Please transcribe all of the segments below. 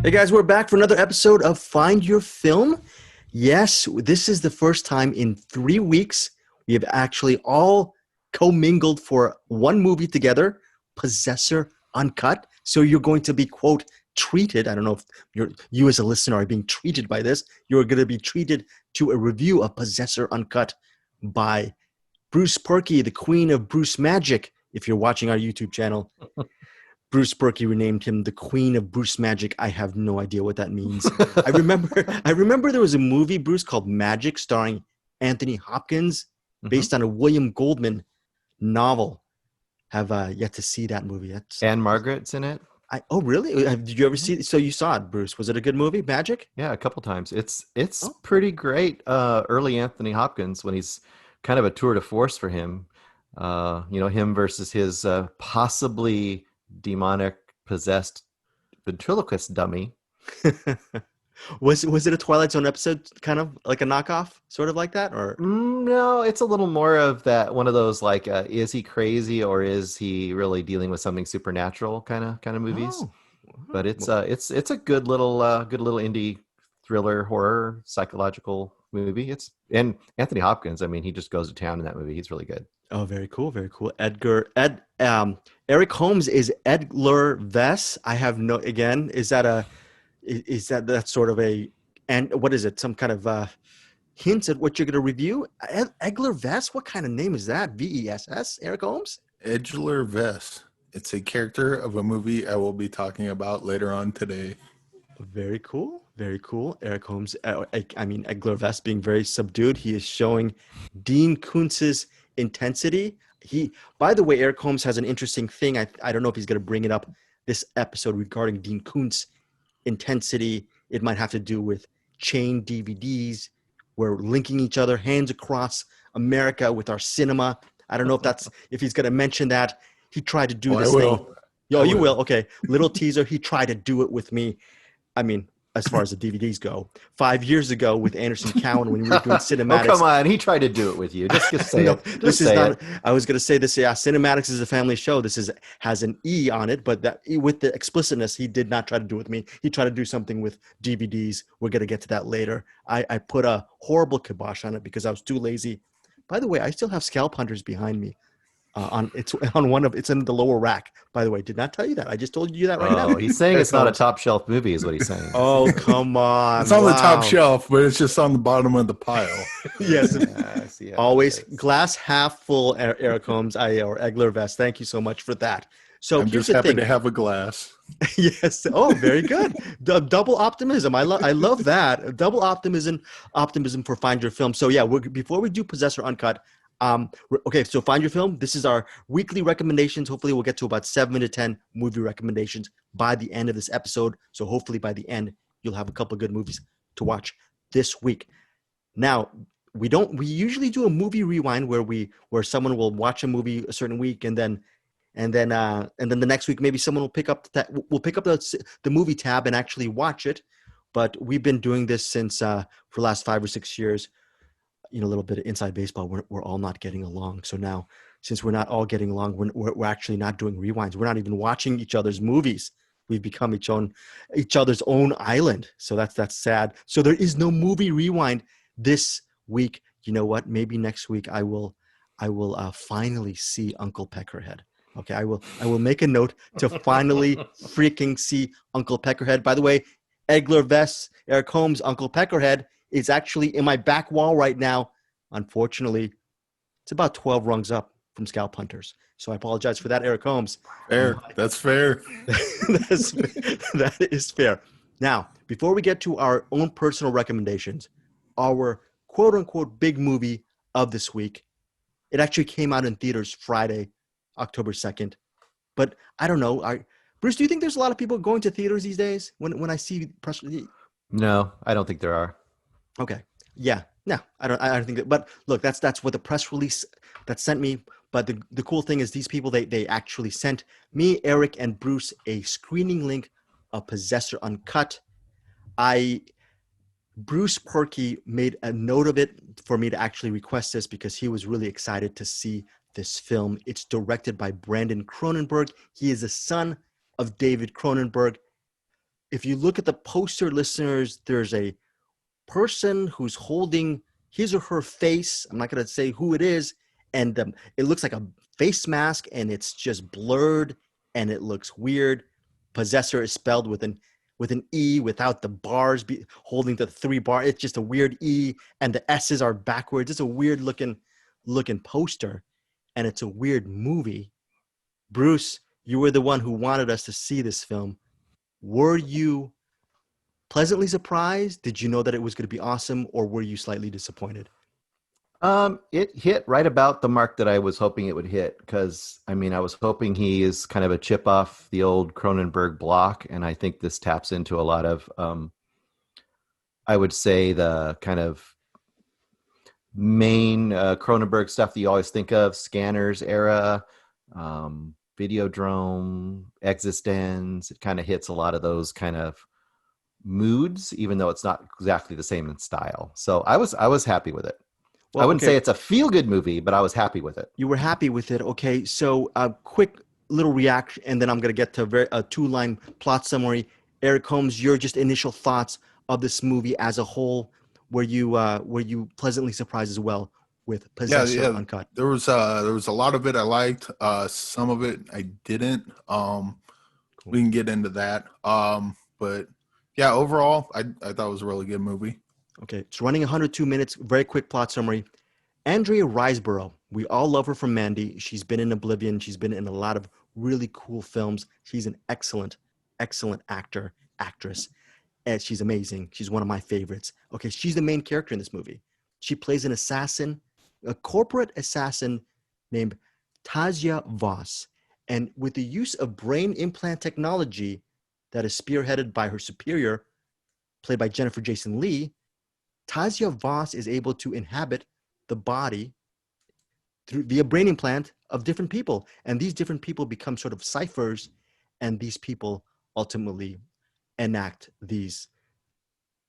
Hey guys, we're back for another episode of Find Your Film. Yes, this is the first time in 3 weeks we have actually all commingled for one movie together, Possessor Uncut. So you're going to be, quote, treated. I don't know if you as a listener are being treated by this. You're going to be treated to a review of Possessor Uncut by Bruce Perky, the queen of Bruce Magic, if you're watching our YouTube channel. Bruce Perky renamed him the Queen of Bruce Magic. I have no idea what that means. I remember there was a movie, Bruce, called Magic, starring Anthony Hopkins, based on a William Goldman novel. Have yet to see that movie. And Margaret's in it. Oh, really? Did you ever see it? So you saw it, Bruce. Was it a good movie, Magic? Yeah, a couple times. It's pretty great. Early Anthony Hopkins when he's kind of a tour de force for him. Him versus his possibly demonic possessed ventriloquist dummy. Was it a Twilight Zone episode, kind of like a knockoff, sort of like that, or No, it's a little more of that one of those like, is he crazy or is he really dealing with something supernatural kind of movies? Oh, But it's a good little indie thriller horror psychological movie. And Anthony Hopkins, I mean, he just goes to town in that movie. He's really good. oh, very cool, very cool. Eric Holmes is Edgar Vess. I have no. Again, is that sort of a, and what is it? Some kind of hints at what you're going to review? Edgar Vess. What kind of name is that? Vess. Eric Holmes. Edgeler Vess. It's a character of a movie I will be talking about later on today. Very cool. Very cool. Eric Holmes. Edgar Vess being very subdued. He is showing Dean Koontz's intensity. By the way, Eric Holmes has an interesting thing. I don't know if he's going to bring it up this episode regarding Dean Koontz intensity. It might have to do with chain DVDs. We're linking each other, hands across America with our cinema. I don't know if he's going to mention that. He tried to do this thing. Oh, you will. Okay. Little teaser. He tried to do it with me. I mean, as far as the DVDs go, 5 years ago with Anderson Cowan when we were doing cinematics. Oh, come on. He tried to do it with you. Just say it. This is not. I was going to say this. Yeah, Cinematics is a family show. This has an E on it, but that with the explicitness, he did not try to do with me. He tried to do something with DVDs. We're going to get to that later. I put a horrible kibosh on it because I was too lazy. By the way, I still have Scalp Hunters behind me. It's in the lower rack. By the way, did not tell you that. I just told you that right now. Oh, he's saying it's not a top shelf movie, is what he's saying. Oh, come on! It's on the top shelf, but it's just on the bottom of the pile. Yes, always glass half full. Eric Holmes, or Edgar Vess. Thank you so much for that. So I'm just happy to have a glass. Yes. Oh, very good. Double optimism. I love that. Double optimism for Find Your Film. So yeah, before we do Possessor Uncut. Okay, so Find Your Film. This is our weekly recommendations. Hopefully we'll get to about 7 to 10 movie recommendations by the end of this episode. So hopefully by the end, you'll have a couple of good movies to watch this week. Now, we usually do a movie rewind where someone will watch a movie a certain week and then the next week maybe someone will pick up the movie tab and actually watch it. But we've been doing this since for the last 5 or 6 years. A little bit of inside baseball. We're all not getting along. So now, since we're not all getting along, we're actually not doing rewinds. We're not even watching each other's movies. We've become each other's own island. So that's sad. So there is no movie rewind this week. You know what? Maybe next week I will finally see Uncle Peckerhead. Okay, I will make a note to finally freaking see Uncle Peckerhead. By the way, Edgar Vess, Eric Holmes, Uncle Peckerhead is actually in my back wall right now. Unfortunately, it's about 12 rungs up from Scalp Hunters. So I apologize for that, Eric Holmes. Fair. That's fair. That is fair. Now, before we get to our own personal recommendations, our quote-unquote big movie of this week, it actually came out in theaters Friday, October 2nd. But I don't know. Bruce, do you think there's a lot of people going to theaters these days when I see press? No, I don't think there are. Okay. Yeah. No, I don't think that. But look, that's what the press release that sent me. But the cool thing is these people, they actually sent me, Eric, and Bruce a screening link of Possessor Uncut. Bruce Perky made a note of it for me to actually request this because he was really excited to see this film. It's directed by Brandon Cronenberg. He is the son of David Cronenberg. if you look at the poster, listeners, there's a person who's holding his or her face. I'm not going to say who it is. And it looks like a face mask and it's just blurred and it looks weird. Possessor is spelled with an E without the bars holding the three bar. It's just a weird E and the S's are backwards. It's a weird looking poster and it's a weird movie. Bruce, you were the one who wanted us to see this film. Were you pleasantly surprised? Did you know that it was going to be awesome, or were you slightly disappointed? It hit right about the mark that I was hoping it would hit, because I mean, I was hoping he is kind of a chip off the old Cronenberg block, and I think this taps into a lot of, I would say, the kind of main Cronenberg stuff that you always think of: Scanners era, Videodrome, Existence. It kind of hits a lot of those kind of moods, even though it's not exactly the same in style. So I was happy with it. Well, I wouldn't okay, say it's a feel-good movie, but I was happy with it. you were happy with it. Okay, so a quick little reaction, and then I'm going to get to a two-line plot summary. Eric Holmes, your just initial thoughts of this movie as a whole. Were you pleasantly surprised as well with Yeah, Possessor yeah. Uncut? There was a lot of it I liked. Some of it I didn't. Cool. We can get into that. But yeah, overall, I thought it was a really good movie. Okay, it's running 102 minutes. Very quick plot summary. Andrea Riseborough, we all love her from Mandy. She's been in Oblivion. She's been in a lot of really cool films. She's an excellent, excellent actress. And she's amazing. She's one of my favorites. Okay, she's the main character in this movie. She plays an assassin, a corporate assassin named Tasia Voss. And with the use of brain implant technology that is spearheaded by her superior, played by Jennifer Jason Leigh, Tasia Voss is able to inhabit the body via brain implant of different people. And these different people become sort of ciphers, and these people ultimately enact these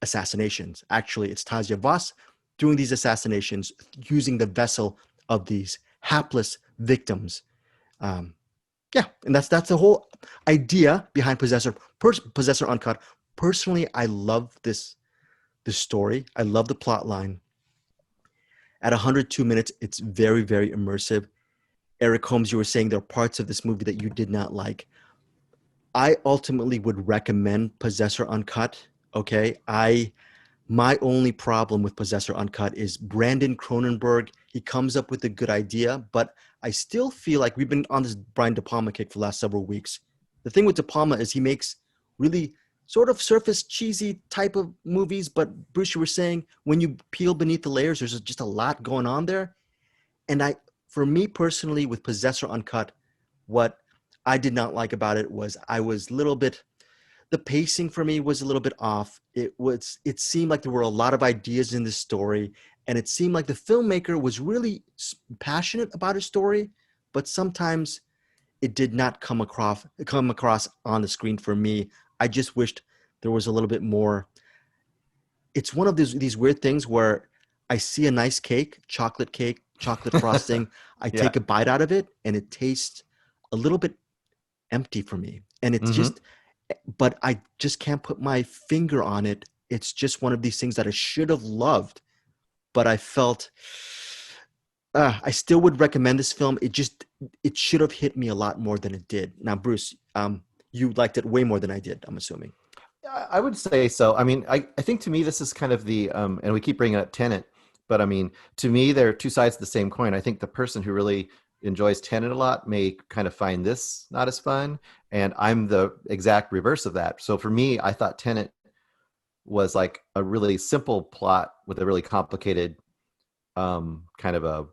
assassinations. Actually, it's Tasia Voss doing these assassinations using the vessel of these hapless victims. Um, yeah, and that's the whole idea behind Possessor. Possessor Uncut. Personally, I love this story. I love the plot line. At 102 minutes, it's very, very immersive. Eric Holmes, you were saying there are parts of this movie that you did not like. I ultimately would recommend Possessor Uncut. Okay, my only problem with Possessor Uncut is Brandon Cronenberg. He comes up with a good idea, but I still feel like we've been on this Brian De Palma kick for the last several weeks. The thing with De Palma is he makes really sort of surface cheesy type of movies, but Bruce, you were saying when you peel beneath the layers, there's just a lot going on there. And for me personally, with Possessor Uncut, what I did not like about it was I was a little bit, the pacing for me was a little bit off. It seemed like there were a lot of ideas in this story, and it seemed like the filmmaker was really passionate about his story, but sometimes it did not come across on the screen for me. I just wished there was a little bit more. It's one of these weird things where I see a nice cake, chocolate frosting. I Yeah. take a bite out of it, and it tastes a little bit empty for me. And it's Mm-hmm. just, but I just can't put my finger on it. It's just one of these things that I should have loved, but I felt I still would recommend this film. It should have hit me a lot more than it did. Now, Bruce, you liked it way more than I did, I'm assuming. I would say so. I mean, I think to me this is kind of the and we keep bringing up Tenet, but I mean, to me they're two sides of the same coin. I think the person who really enjoys Tenet a lot may kind of find this not as fun, and I'm the exact reverse of that. So for me, I thought Tenet was like a really simple plot with a really complicated kind of a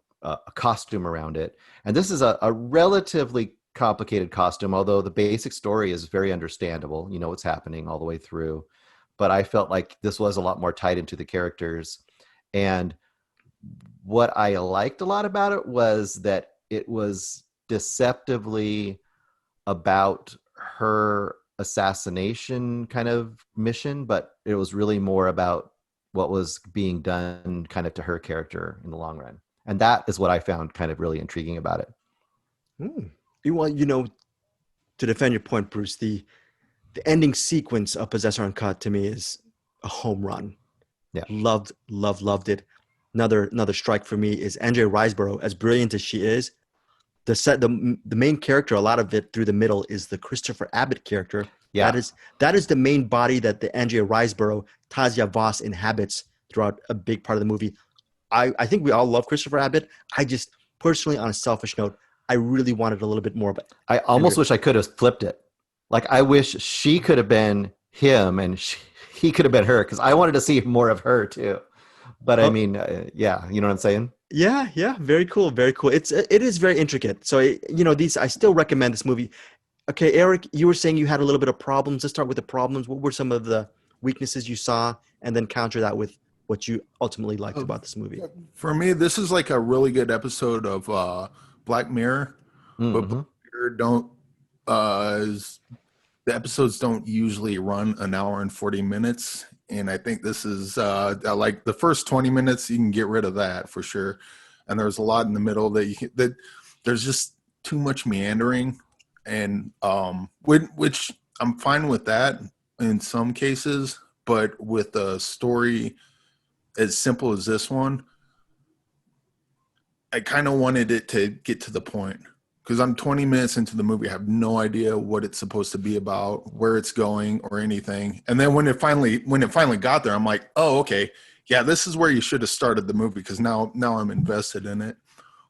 costume around it. And this is a relatively complicated costume, although the basic story is very understandable. You know what's happening all the way through. But I felt like this was a lot more tied into the characters. And what I liked a lot about it was that it was deceptively about her assassination kind of mission, but it was really more about what was being done kind of to her character in the long run. And that is what I found kind of really intriguing about it. Hmm. Well, to defend your point, Bruce, the ending sequence of Possessor Uncut to me is a home run. Yeah. Loved it. Another strike for me is Andrea Riseborough. As brilliant as she is, the main character, a lot of it through the middle, is the Christopher Abbott character. Yeah. That is the main body that the Andrea Riseborough, Tasia Voss inhabits throughout a big part of the movie. I think we all love Christopher Abbott. I just personally, on a selfish note, I really wanted a little bit more. But I almost wish I could have flipped it. Like, I wish she could have been him and he could have been her, because I wanted to see more of her too. But I mean, yeah, you know what I'm saying? Yeah, very cool, very cool. It is very intricate. So I still recommend this movie. Okay, Eric, you were saying you had a little bit of problems. Let's start with the problems. What were some of the weaknesses you saw, and then counter that with what you ultimately liked about this movie? For me, this is like a really good episode of Black Mirror, but Black Mirror don't. The episodes don't usually run an hour and 40 minutes, and I think this is like the first 20 minutes you can get rid of that for sure, and there's a lot in the middle that there's just too much meandering, and which I'm fine with that in some cases, but with a story as simple as this one, I kind of wanted it to get to the point, because I'm 20 minutes into the movie. I have no idea what it's supposed to be about, where it's going, or anything. And then when it finally got there, I'm like, oh, okay, yeah, this is where you should have started the movie, because now I'm invested in it.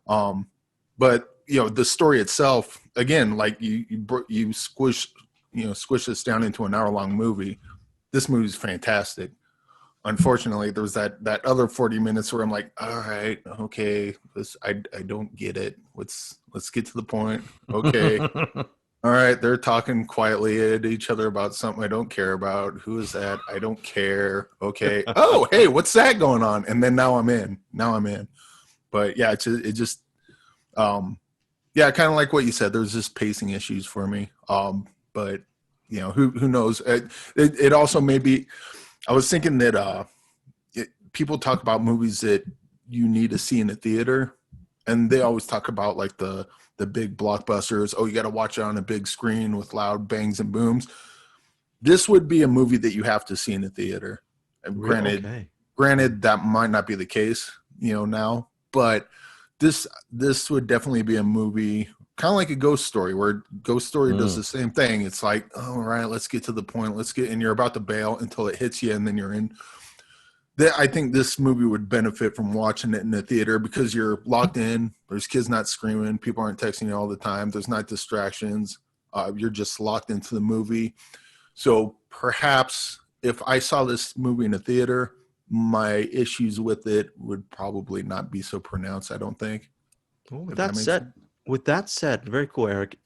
But the story itself, again, like you squish this down into an hour-long movie. This movie's fantastic. Unfortunately, there was that other 40 minutes where I'm like, all right, okay, I don't get it. Let's get to the point. Okay. All right, they're talking quietly at each other about something I don't care about. Who is that? I don't care. Okay. Oh, hey, what's that going on? And then now I'm in. But yeah, it just yeah, kind of like what you said. There's just pacing issues for me. But who knows? It also may be. I was thinking that people talk about movies that you need to see in a theater, and they always talk about like the big blockbusters. Oh, you got to watch it on a big screen with loud bangs and booms. This would be a movie that you have to see in a theater. And granted, that might not be the case, now, but this would definitely be a movie kind of like a Ghost Story, where Ghost Story does the same thing. It's like, all right, let's get to the point. And you're about to bail until it hits you, and then you're in. I think this movie would benefit from watching it in the theater, because you're locked in. There's kids not screaming. People aren't texting you all the time. There's not distractions. You're just locked into the movie. So perhaps if I saw this movie in a theater, my issues with it would probably not be so pronounced, I don't think. Well, with that said, very cool, Eric.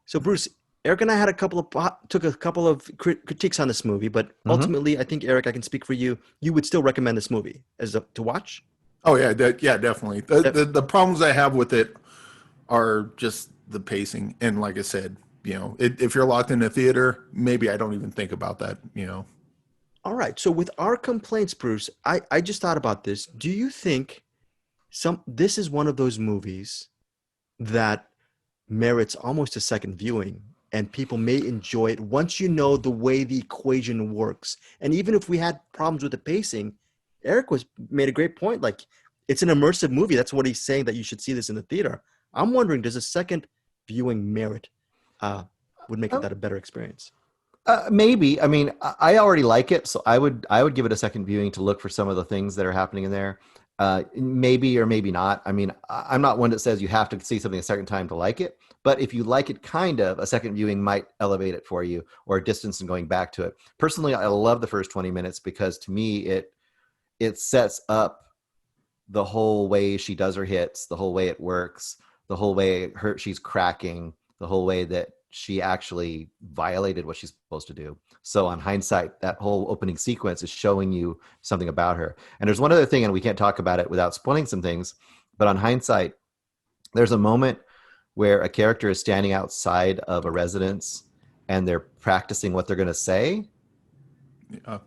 So Bruce, Eric and I took a couple of critiques on this movie, but ultimately, I think, Eric, I can speak for you. You would still recommend this movie to watch? Oh yeah, definitely. The problems I have with it are just the pacing, and like I said, if you're locked in a theater, maybe I don't even think about that. All right. So with our complaints, Bruce, I just thought about this. Do you think this is one of those movies that merits almost a second viewing, and people may enjoy it once you know the way the equation works? And even if we had problems with the pacing, Eric made a great point. Like, it's an immersive movie. That's what he's saying, that you should see this in the theater. I'm wondering, does a second viewing merit would make that a better experience? Maybe. I mean, I already like it, so I would give it a second viewing to look for some of the things that are happening in there. Maybe or maybe not. I mean, I'm not one that says you have to see something a second time to like it, but if you like it, kind of, a second viewing might elevate it for you, or a distance and going back to it. Personally, I love the first 20 minutes, because to me, it sets up the whole way she does her hits, the whole way it works, the whole way she's cracking, the whole way that she actually violated what she's supposed to do. So on hindsight, that whole opening sequence is showing you something about her. And there's one other thing, and we can't talk about it without spoiling some things, but on hindsight, there's a moment where a character is standing outside of a residence and they're practicing what they're going to say. Yes.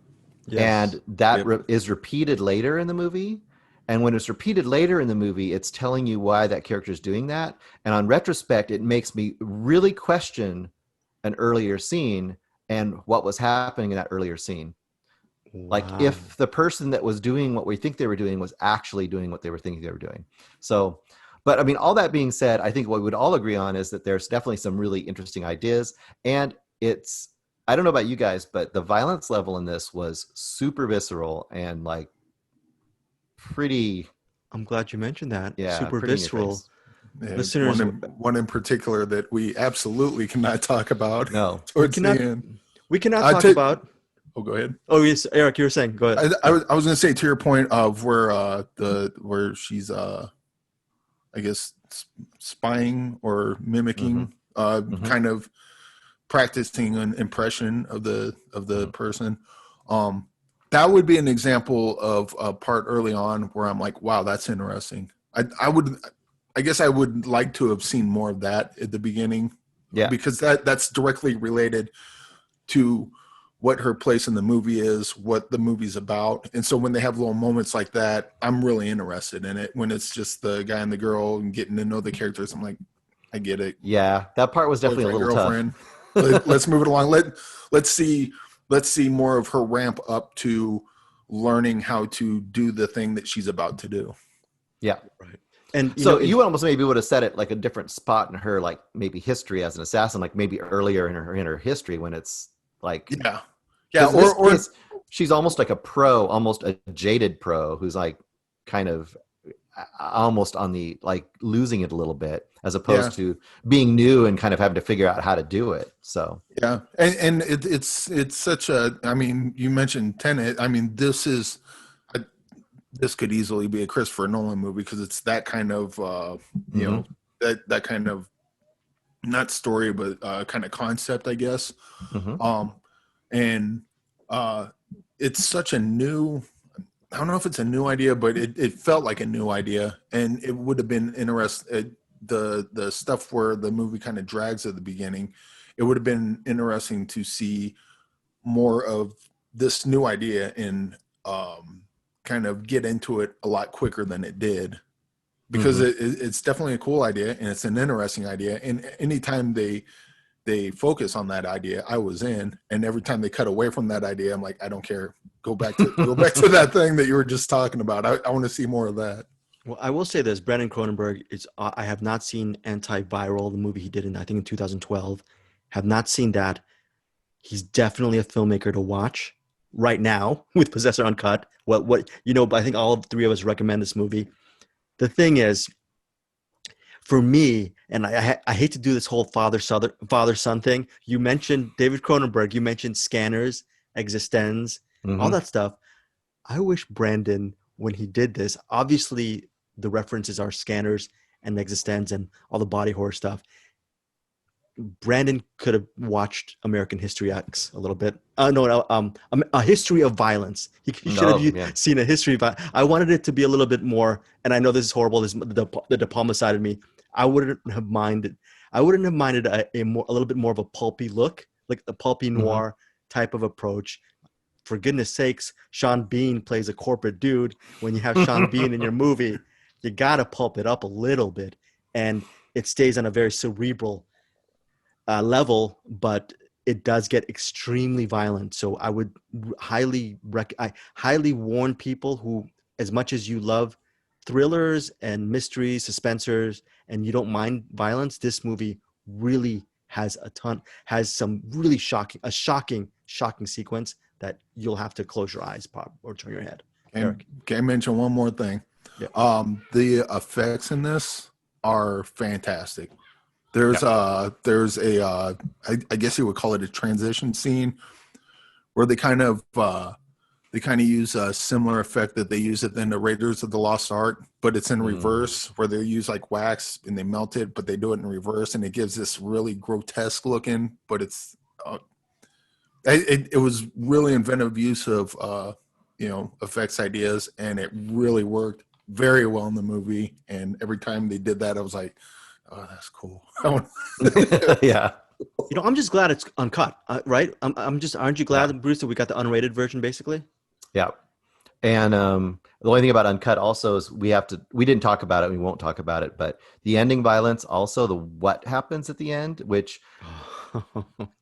And that is repeated later in the movie. And when it's repeated later in the movie, it's telling you why that character is doing that. And on retrospect, it makes me really question an earlier scene and what was happening in that earlier scene. Like Wow. if the person that was doing what we think they were doing was actually doing what they were thinking they were doing. So, but I mean, all that being said, I think what we would all agree on is that there's definitely some really interesting ideas. And it's, I don't know about you guys, but the violence level in this was super visceral and like pretty, I'm glad you mentioned that. yeah, Super pretty in your visceral. face. Yeah, Listeners, one in particular that we absolutely cannot talk about No. towards cannot- the end. we cannot I talk take- about. Oh, go ahead. Oh yes, Eric, you were saying. Go ahead. I was going to say to your point of where where she's I guess spying or mimicking, kind of practicing an impression of the person. That would be an example of a part early on where I'm like, wow, that's interesting. I guess I would like to have seen more of that at the beginning, because that's directly related to what her place in the movie is, what the movie's about. And so when they have little moments like that, I'm really interested in it. When it's just the guy and the girl and getting to know the characters, I'm like, I get it. Yeah, that part was definitely a little tough. Let's move it along. Let's see more of her ramp up to learning how to do the thing that she's about to do. Yeah. Right. And you almost maybe would have set it like a different spot in her, like maybe history as an assassin, like maybe earlier in her history when it's like, or she's almost like a pro, almost a jaded pro who's like kind of almost on the like losing it a little bit as opposed to being new and kind of having to figure out how to do it. So and it's such a, I mean, you mentioned Tenet. I mean, this could easily be a Christopher Nolan movie because it's that kind of you know, that kind of not story but kind of concept, I guess. And it's such a new, I don't know if it's a new idea, but it felt like a new idea, and it would have been interesting. The stuff where the movie kind of drags at the beginning, it would have been interesting to see more of this new idea and kind of get into it a lot quicker than it did, because it's definitely a cool idea and it's an interesting idea. And anytime they focus on that idea, I was in, and every time they cut away from that idea, I'm like, I don't care. Go back to that thing that you were just talking about. I want to see more of that. Well, I will say this: Brandon Cronenberg is. I have not seen Antiviral, the movie he did I think in 2012. Have not seen that. He's definitely a filmmaker to watch right now with Possessor Uncut. What I think all three of us recommend this movie. The thing is, for me, and I hate to do this whole father-son thing. You mentioned David Cronenberg. You mentioned Scanners, Existenz, all that stuff. I wish Brandon, when he did this, obviously the references are Scanners and Existenz and all the body horror stuff. Brandon could have watched American History X a little bit. A History of Violence. He should have seen a history of violence. I wanted it to be a little bit more, and I know this is horrible. This is the De Palma side of me. I wouldn't have minded a little bit more of a pulpy look, like the pulpy noir type of approach. For goodness sakes, Sean Bean plays a corporate dude. When you have Sean Bean in your movie, you gotta pulp it up a little bit, and it stays on a very cerebral level, but it does get extremely violent. So I would highly warn people who, as much as you love thrillers and mysteries, suspensors, and you don't mind violence, this movie really has some really shocking sequence that you'll have to close your eyes or turn your head. And can I mention one more thing? Yeah. The effects in this are fantastic. There's I guess you would call it a transition scene where they kind of use a similar effect that they use in the Raiders of the Lost Ark, but it's in reverse, where they use like wax and they melt it, but they do it in reverse, and it gives this really grotesque looking, but it's it was really inventive use of effects ideas, and it really worked very well in the movie. And every time they did that, I was like, oh, that's cool. Yeah. I'm just glad it's uncut, right? Aren't you glad, Bruce, that we got the unrated version, basically? Yeah. And the only thing about uncut also is we didn't talk about it. We won't talk about it, but the ending violence, also what happens at the end, which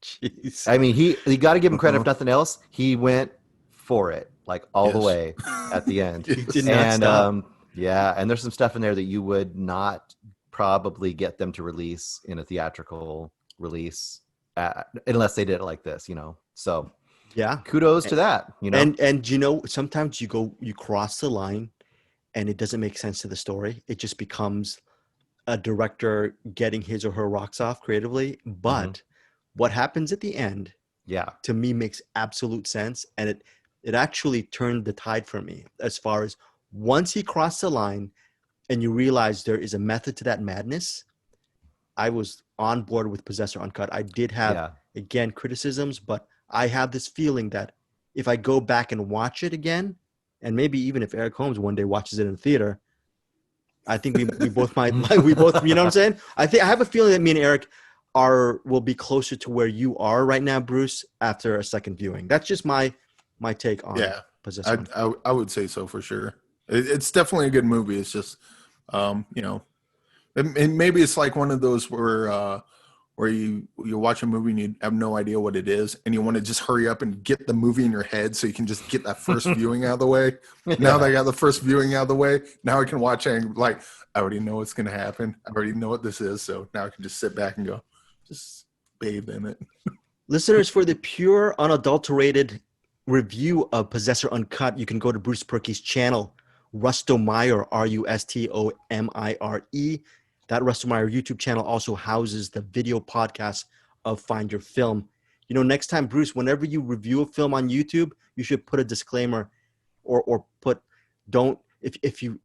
Jeez. I mean, he got to give him credit Uh-huh. if nothing else. He went for it, like all the Yes. way at the end. He did Yes. not And stop. yeah, and there's some stuff in there that you would not probably get them to release in a theatrical release unless they did it like this, you know. So Yeah. kudos to that, you know. And you know, sometimes you cross the line and it doesn't make sense to the story. It just becomes a director getting his or her rocks off creatively. Hmm. But what happens at the end Yeah, to me makes absolute sense. And it actually turned the tide for me as far as once he crossed the line and you realize there is a method to that madness, I was on board with Possessor Uncut. I did have, yeah. again, criticisms, but I have this feeling that if I go back and watch it again, and maybe even if Eric Holmes one day watches it in the theater, I think we both might like we both, you know what I'm saying? I have a feeling that me and Eric will be closer to where you are right now, Bruce, after a second viewing. That's just my take on Yeah, Possessor. I would say so for sure. It's definitely a good movie. It's just, you know, and maybe it's like one of those where you watch a movie and you have no idea what it is, and you want to just hurry up and get the movie in your head so you can just get that first viewing out of the way. Now that I got the first viewing out of the way, now I can watch it and like I already know what's going to happen. I already know what this is, so now I can just sit back and go, just bathe in it. Listeners, for the pure, unadulterated review of Possessor Uncut, you can go to Bruce Perky's channel, Rustomire, Rustomire. That Rustomire YouTube channel also houses the video podcast of Find Your Film. You know, next time, Bruce, whenever you review a film on YouTube, you should put a disclaimer or put don't if you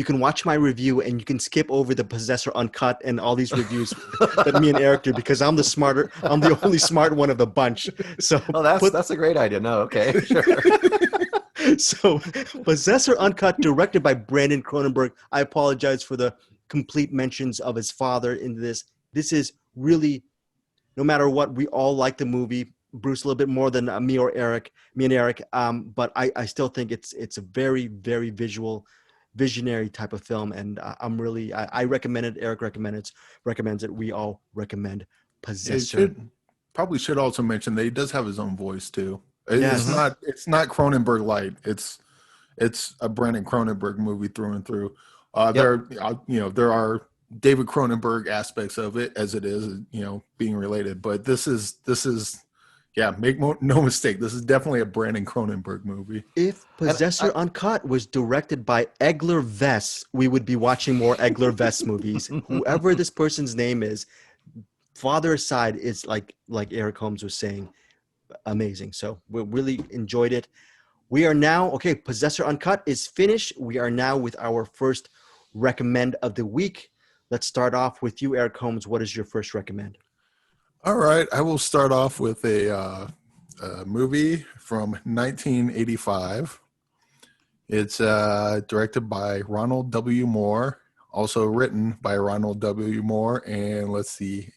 can watch my review and you can skip over the Possessor Uncut and all these reviews that me and Eric do because I'm the only smart one of the bunch. So Oh, that's a great idea. No, okay, sure. so Possessor Uncut, directed by Brandon Cronenberg. I apologize for the complete mentions of his father in this. This is really, no matter what, we all like the movie. Bruce a little bit more than me and Eric. But I still think it's a very, very visionary type of film. And I recommend it. Eric recommends it. We all recommend It Possessor. should also mention that he does have his own voice too. Yes. It's not Cronenberg light. It's a Brandon Cronenberg movie through and through. There are David Cronenberg aspects of it as it is, being related. But this is no mistake. This is definitely a Brandon Cronenberg movie. If Possessor Uncut was directed by Egler Vess, we would be watching more Egler Vess movies. Whoever this person's name is, father aside, is like Eric Holmes was saying, amazing. So we really enjoyed it. We are now, okay, Possessor Uncut is finished. We are now with our first recommend of the week. Let's start off with you, Eric Holmes. What is your first recommend? All right, I will start off with a movie from 1985. It's directed by Ronald W. Moore, also written by Ronald W. Moore, and let's see,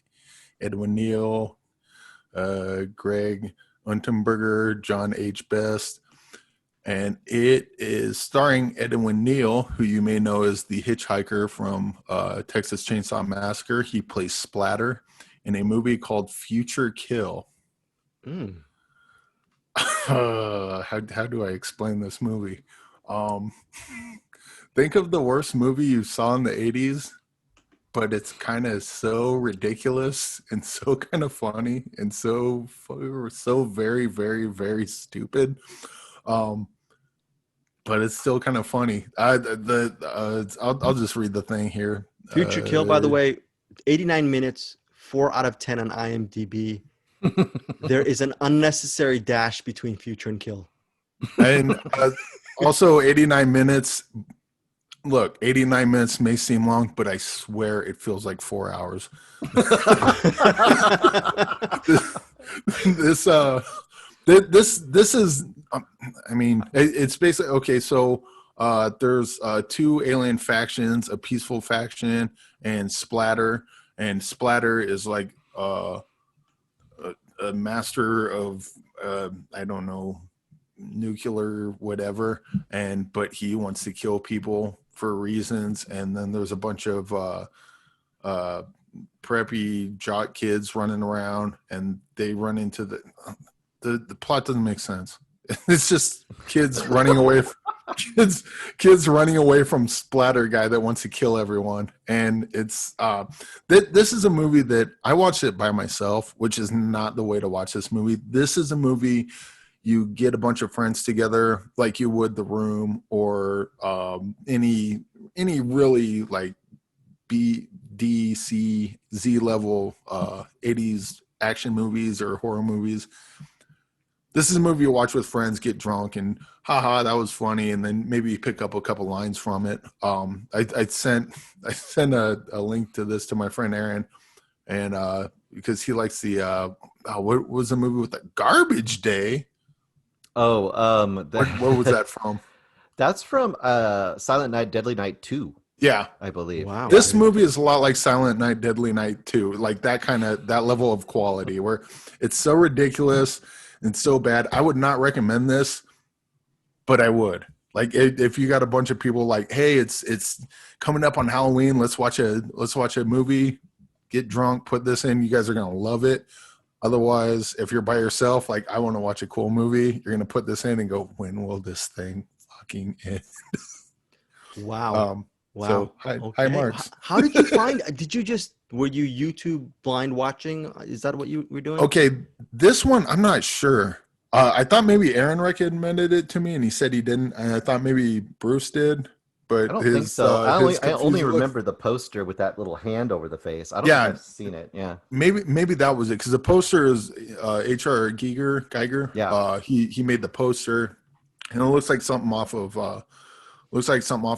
Edwin Neal, Greg Unterberger, John H. Best. And it is starring Edwin Neal, who you may know as the hitchhiker from Texas Chainsaw Massacre. He plays Splatter in a movie called Future Kill. How do I explain this movie? Think of the worst movie you saw in the 80s, but it's kind of so ridiculous and so kind of funny and so very, very, very stupid. But it's still kind of funny. I'll just read the thing here. Future Kill, by the way, 89 minutes, 4 out of 10 on IMDb. There is an unnecessary dash between Future and Kill. And also 89 minutes. Look, 89 minutes may seem long, but I swear it feels like 4 hours. This is, I mean, it's basically, okay, so there's two alien factions, a peaceful faction and Splatter. And Splatter is like a master of, I don't know, nuclear whatever, but he wants to kill people for reasons. And then there's a bunch of preppy jock kids running around, and they run into the plot doesn't make sense. It's just kids running away. Kids running away from splatter guy that wants to kill everyone. And it's this is a movie that I watched it by myself, which is not the way to watch this movie. This is a movie you get a bunch of friends together like you would The Room, or any really like B, D, C, Z level 80s action movies or horror movies. This is a movie you watch with friends, get drunk, and haha, that was funny, and then maybe pick up a couple lines from it. I sent a link to this to my friend Aaron, and because he likes the what was the movie with the Garbage Day? Oh, where was that from? That's from Silent Night, Deadly Night 2. Yeah, I believe. Wow. This movie is a lot like Silent Night, Deadly Night 2, like that level of quality where it's so ridiculous and so bad. I would not recommend this, but I would. Like if you got a bunch of people like, hey, it's coming up on Halloween, let's watch a movie, get drunk, put this in, you guys are gonna love it. Otherwise, if you're by yourself, like I want to watch a cool movie, you're gonna put this in and go, when will this thing fucking end? Wow. Wow. So hi Marks. How did you find? Were you YouTube blind watching? Is that what you were doing? Okay, this one I'm not sure. I thought maybe Aaron recommended it to me, and he said he didn't. And I thought maybe Bruce did, but I don't think so. I only remember the poster with that little hand over the face. I don't think I've seen it. Yeah, maybe that was it, because the poster is H.R. Geiger. Yeah, he made the poster, and it looks like something off of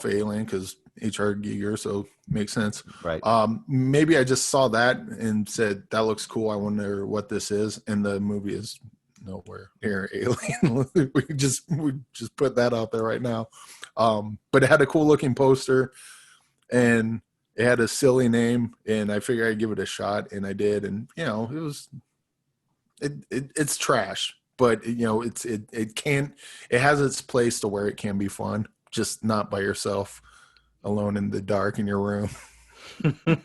Alien, because H.R. Giger, so makes sense. Right. Maybe I just saw that and said, that looks cool, I wonder what this is, and the movie is nowhere near Alien. we just put that out there right now. But it had a cool looking poster, and it had a silly name, and I figured I'd give it a shot, and I did, and it's trash, but it has its place to where it can be fun, just not by yourself alone in the dark in your room.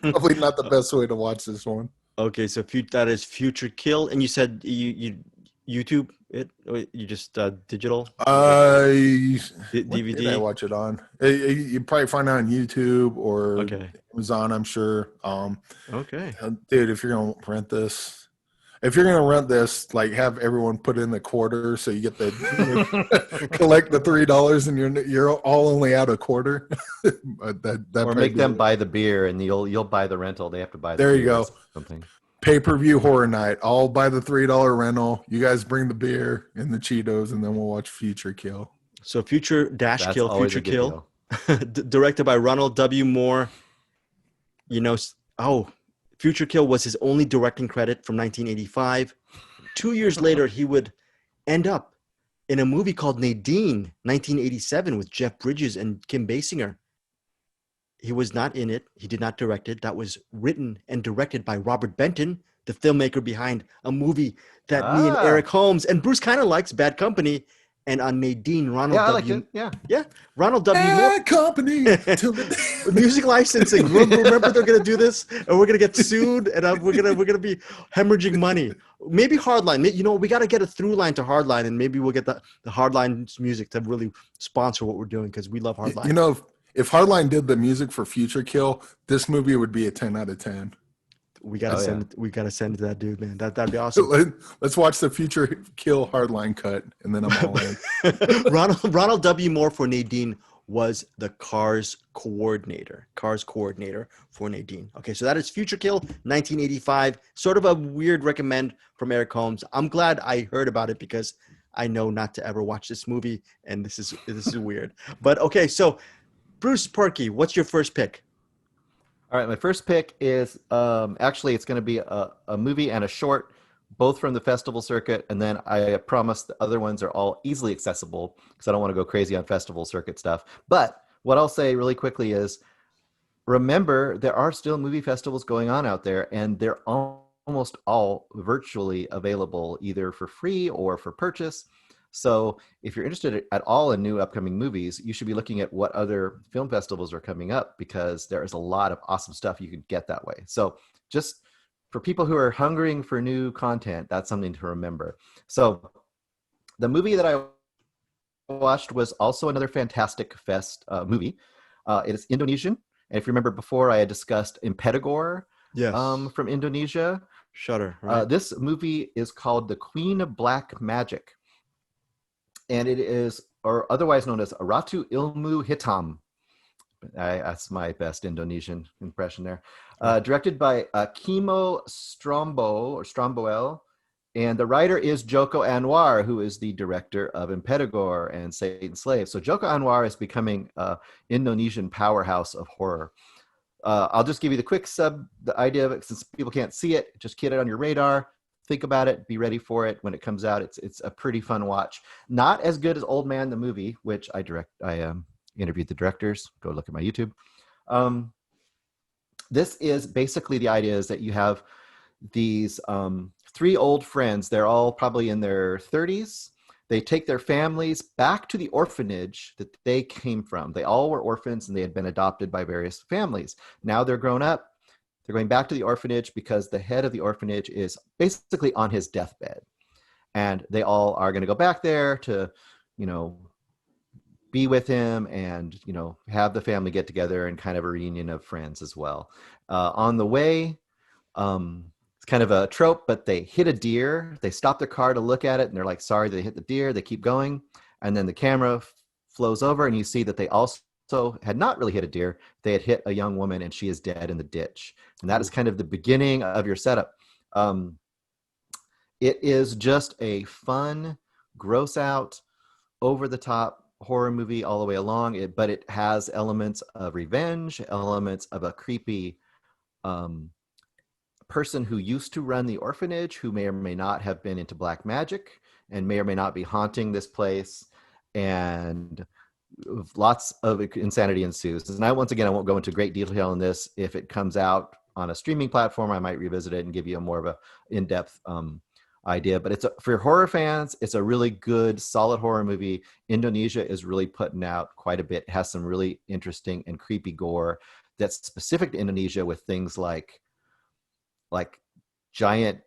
Probably not the best way to watch this one. Okay, so that is Future Kill, and you said you YouTube it, or you just digital? DVD. What did I watch it on? You probably find it on YouTube or Amazon, I'm sure. Okay, dude, if you're gonna rent this, like have everyone put in the quarter, so you get the collect the $3, and you're all only out a quarter. that or make them buy the beer, and you'll buy the rental. They have to buy. There you go. Something. Pay-per-view horror night. I'll buy the $3 rental. You guys bring the beer and the Cheetos, and then we'll watch Future Kill. So Future Kill, directed by Ronald W. Moore. Future Kill was his only directing credit from 1985. 2 years later, he would end up in a movie called Nadine, 1987, with Jeff Bridges and Kim Basinger. He was not in it. He did not direct it. That was written and directed by Robert Benton, the filmmaker behind a movie that me and Eric Holmes and Bruce kind of likes, Bad Company. And on Nadine, Ronald W. Ronald W. Moore. Company. Music licensing. Remember they're gonna do this, and we're gonna get sued, and we're gonna be hemorrhaging money. Maybe Hardline. We got to get a through line to Hardline, and maybe we'll get the Hardline music to really sponsor what we're doing, because we love Hardline. If Hardline did the music for Future Kill, this movie would be a 10 out of 10. We gotta send it. We gotta send it to that dude, man. That'd be awesome. Let's watch the Future Kill Hardline cut, and then I'm all in. Ronald W. Moore for Nadine was the Cars coordinator for Nadine. Okay, so that is Future Kill, 1985. Sort of a weird recommend from Eric Holmes. I'm glad I heard about it, because I know not to ever watch this movie, and this is weird. But okay, so Bruce Perky, what's your first pick? All right, my first pick is actually it's going to be a movie and a short, both from the festival circuit, and then I promise the other ones are all easily accessible, because I don't want to go crazy on festival circuit stuff. But what I'll say really quickly is, remember, there are still movie festivals going on out there, and they're almost all virtually available, either for free or for purchase. So if you're interested at all in new upcoming movies, you should be looking at what other film festivals are coming up, because there is a lot of awesome stuff you could get that way. So just for people who are hungering for new content, that's something to remember. So the movie that I watched was also another Fantastic Fest movie. It is Indonesian. And if you remember before, I had discussed Impedagore Yes. from Indonesia. Shudder, right? This movie is called The Queen of Black Magic. And it is, or otherwise known as Ratu Ilmu Hitam. That's my best Indonesian impression there. Directed by Kimo Stromboel. And the writer is Joko Anwar, who is the director of Impedagore and Satan's Slave. So Joko Anwar is becoming an Indonesian powerhouse of horror. I'll just give you the idea of it, since people can't see it. Just get it on your radar. Think about it. Be ready for it when it comes out. It's a pretty fun watch. Not as good as Old Man the movie, which I interviewed the directors. Go look at my YouTube. This is basically, the idea is that you have these 3 old friends. They're all probably in their 30s. They take their families back to the orphanage that they came from. They all were orphans and they had been adopted by various families. Now they're grown up. They're going back to the orphanage because the head of the orphanage is basically on his deathbed. And they all are going to go back there to, be with him and, have the family get together and kind of a reunion of friends as well. On the way, it's kind of a trope, but they hit a deer. They stop their car to look at it and they're like, sorry, they hit the deer. They keep going. And then the camera flows over and you see that they also had not really hit a deer. They had hit a young woman and she is dead in the ditch. And that is kind of the beginning of your setup. It is just a fun, gross out, over the top horror movie all the way along. But it has elements of revenge, elements of a creepy person who used to run the orphanage, who may or may not have been into black magic and may or may not be haunting this place, and lots of insanity ensues. And once again, I won't go into great detail on this. If it comes out on a streaming platform, I might revisit it and give you a more of a in-depth idea. But for horror fans, it's a really good, solid horror movie. Indonesia is really putting out quite a bit. It has some really interesting and creepy gore that's specific to Indonesia, with things like giant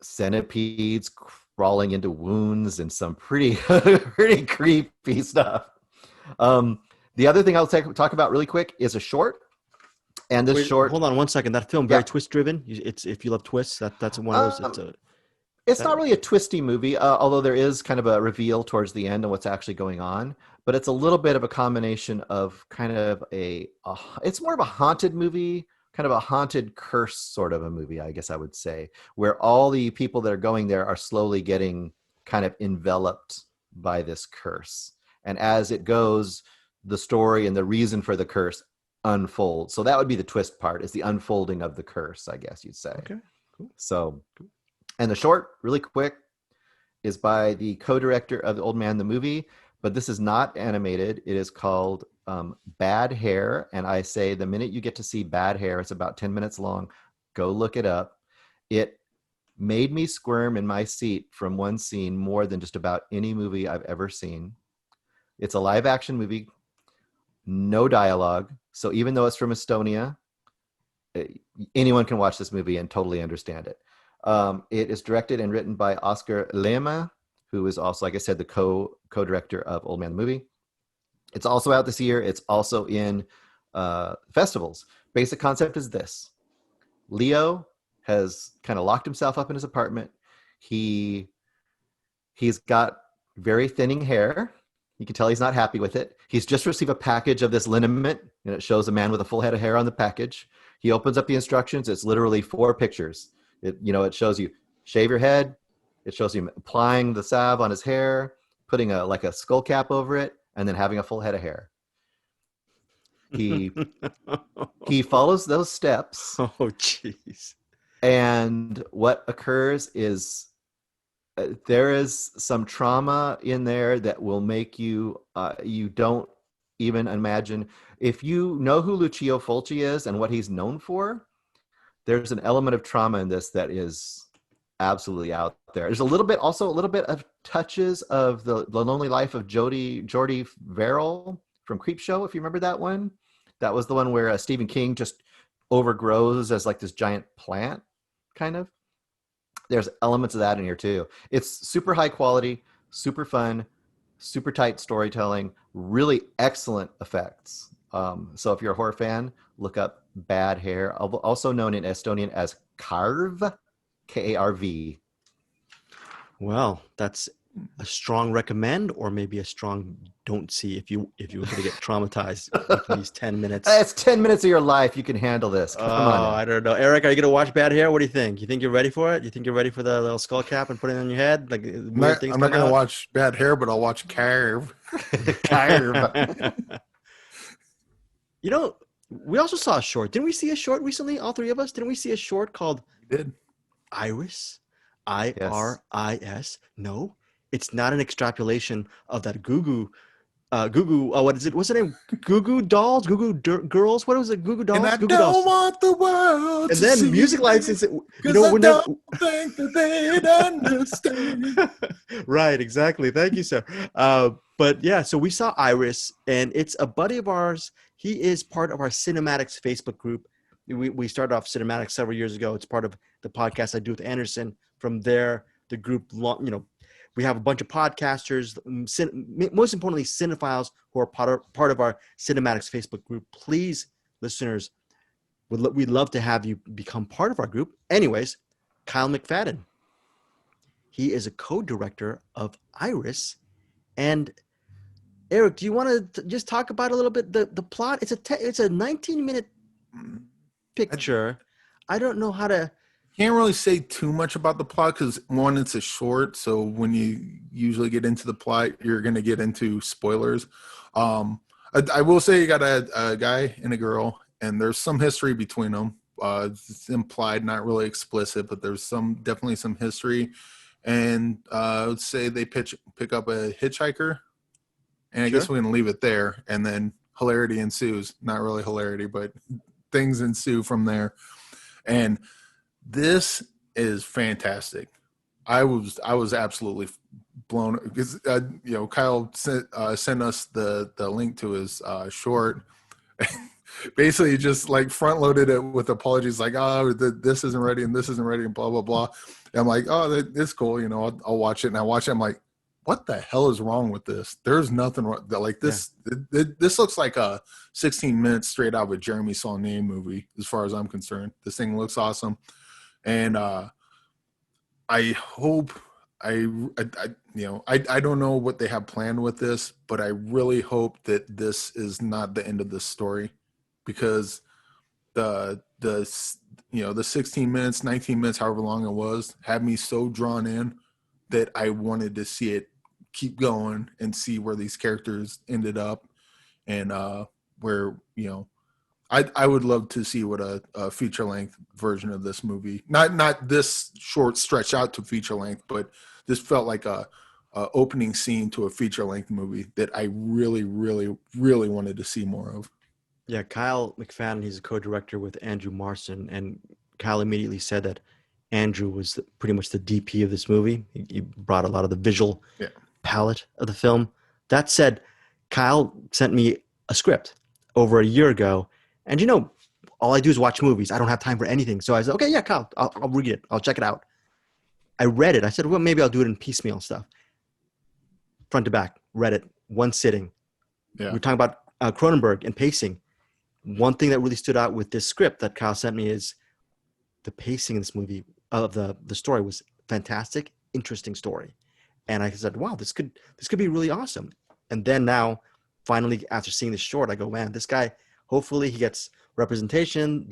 centipedes crawling into wounds and some pretty pretty creepy stuff. The other thing I'll talk about really quick is a short. And this short. Hold on one second. That film, very twist driven. It's, if you love twists, that's one of those. It's not really a twisty movie, although there is kind of a reveal towards the end of what's actually going on. But it's a little bit of a combination of kind of it's more of a haunted movie, kind of a haunted curse sort of a movie, I guess I would say, where all the people that are going there are slowly getting kind of enveloped by this curse. And as it goes, the story and the reason for the curse unfolds. So that would be the twist part, is the unfolding of the curse, I guess you'd say. Okay, cool. So, and the short, really quick, is by the co-director of The Old Man the movie, but this is not animated. It is called Bad Hair. And I say, the minute you get to see Bad Hair, it's about 10 minutes long, go look it up. It made me squirm in my seat from one scene more than just about any movie I've ever seen. It's a live action movie, no dialogue. So even though it's from Estonia, anyone can watch this movie and totally understand it. It is directed and written by Oscar Lema, who is also, like I said, the co-director of Old Man the movie. It's also out this year. It's also in festivals. Basic concept is this. Leo has kind of locked himself up in his apartment. He's got very thinning hair. You can tell he's not happy with it. He's just received a package of this liniment, and it shows a man with a full head of hair on the package. He opens up the instructions. It's literally 4 pictures. It shows you shave your head. It shows you applying the salve on his hair, putting a skull cap over it, and then having a full head of hair. He follows those steps. Oh, jeez. And what occurs is there is some trauma in there that will make you don't even imagine. If you know who Lucio Fulci is and what he's known for, there's an element of trauma in this that is absolutely out there. There's a little bit of touches of the lonely life of Jordy Verrill from Creepshow, if you remember that one. That was the one where Stephen King just overgrows as like this giant plant, kind of. There's elements of that in here too. It's super high quality, super fun, super tight storytelling, really excellent effects. So if you're a horror fan, look up Bad Hair, also known in Estonian as Karv, Karv. Well, that's a strong recommend, or maybe a strong don't see if you were going to get traumatized with these 10 minutes. It's 10 minutes of your life. You can handle this. Come on now. I don't know. Eric, are you going to watch Bad Hair? What do you think? You think you're ready for it? You think you're ready for the little skull cap and put it on your head? Like weird things I'm not come going to out? watch Bad Hair, but I'll watch Carve. Karv. You know, we also saw a short. Didn't we see a short recently? All three of us? Didn't we see a short called You did. Iris? IRIS? No, it's not an extrapolation of that Goo Goo. Oh, what is it? What's the name? Goo Goo dolls? Goo Goo girls? What was it? Goo Goo dolls? And I Goo Goo don't dolls. want the world And to then see music me, license. You 'cause know, I we're don't never. think that they'd understand. Right, exactly. Thank you, sir. But yeah, so we saw Iris, and it's a buddy of ours. He is part of our Cinematics Facebook group. We started off Cinematics several years ago. It's part of the podcast I do with Anderson. From there, the group, we have a bunch of podcasters, most importantly, cinephiles who are part of our Cinematics Facebook group. Please, listeners, we'd love to have you become part of our group. Anyways, Kyle McFadden. He is a co-director of Iris. And Eric, do you want to just talk about a little bit the plot? It's a 19-minute picture. I don't know how to. Can't really say too much about the plot because one, it's a short. So when you usually get into the plot, you're going to get into spoilers. I will say you got a guy and a girl, and there's some history between them. It's implied, not really explicit, but there's definitely some history. And I would say they pick up a hitchhiker, and I guess Sure. we can leave it there. And then hilarity ensues. Not really hilarity, but things ensue from there. And this is fantastic. I was absolutely blown because Kyle sent us the link to his short. Basically, just like front loaded it with apologies, like this isn't ready and this isn't ready and blah blah blah. And I'm like, that's cool, I'll watch it. And I watch it. I'm like, what the hell is wrong with this? There's nothing wrong. Like this, this looks like a 16 minutes straight out of a Jeremy Saulnier movie, as far as I'm concerned. This thing looks awesome. And I hope I don't know what they have planned with this, but I really hope that this is not the end of this story, because the 16 minutes, 19 minutes, however long it was, had me so drawn in that I wanted to see it keep going and see where these characters ended up, and where I would love to see what a feature length version of this movie, not this short stretch out to feature length, but this felt like a opening scene to a feature length movie that I really, really, really wanted to see more of. Yeah, Kyle McFadden, he's a co-director with Andrew Marston, and Kyle immediately said that Andrew was pretty much the DP of this movie. He brought a lot of the visual palette of the film. That said, Kyle sent me a script over a year ago, and all I do is watch movies. I don't have time for anything. So I said, okay, yeah, Kyle, I'll read it. I'll check it out. I read it. I said, well, maybe I'll do it in piecemeal stuff. Front to back, read it, one sitting. Yeah. We're talking about Cronenberg and pacing. One thing that really stood out with this script that Kyle sent me is the pacing in this movie of the story was fantastic, interesting story. And I said, wow, this could be really awesome. And then now, finally, after seeing this short, I go, man, this guy, hopefully he gets representation.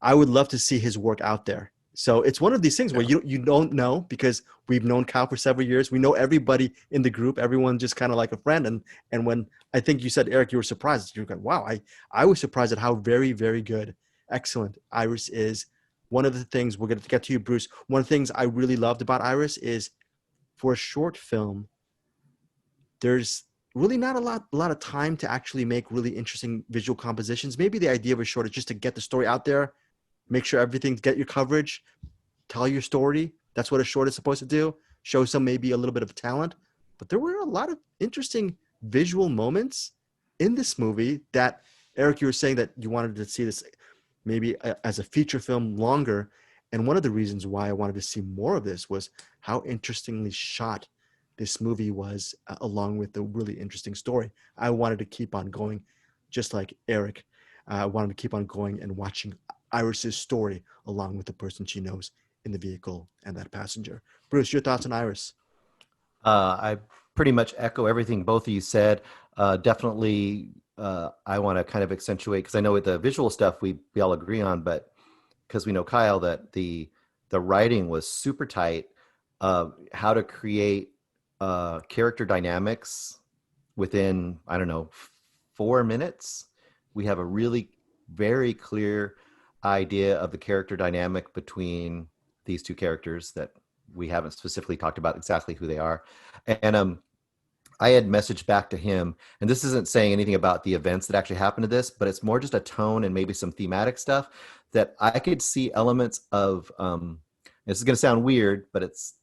I would love to see his work out there. So it's one of these things where you don't know, because we've known Kyle for several years. We know everybody in the group. Everyone just kind of like a friend. And when I think you said, Eric, you were surprised. You were going, wow, I was surprised at how very, very good, excellent Iris is. One of the things, we're going to get to you, Bruce. One of the things I really loved about Iris is, for a short film, there's really not a lot of time to actually make really interesting visual compositions. Maybe the idea of a short is just to get the story out there, make sure get your coverage, tell your story. That's what a short is supposed to do. Show maybe a little bit of talent. But there were a lot of interesting visual moments in this movie that, Eric, you were saying that you wanted to see this maybe as a feature film longer. And one of the reasons why I wanted to see more of this was how interestingly shot this movie was, along with the really interesting story. I wanted to keep on going, just like Eric. I wanted to keep on going and watching Iris's story along with the person she knows in the vehicle and that passenger. Bruce, your thoughts on Iris? I pretty much echo everything both of you said. Definitely, I want to kind of accentuate, because I know with the visual stuff we all agree on, but because we know Kyle that the writing was super tight. How to create character dynamics within, I don't know, 4 minutes. We have a really very clear idea of the character dynamic between these two characters that we haven't specifically talked about exactly who they are. And I had messaged back to him, and this isn't saying anything about the events that actually happened to this, but it's more just a tone and maybe some thematic stuff that I could see elements of. This is going to sound weird, but it's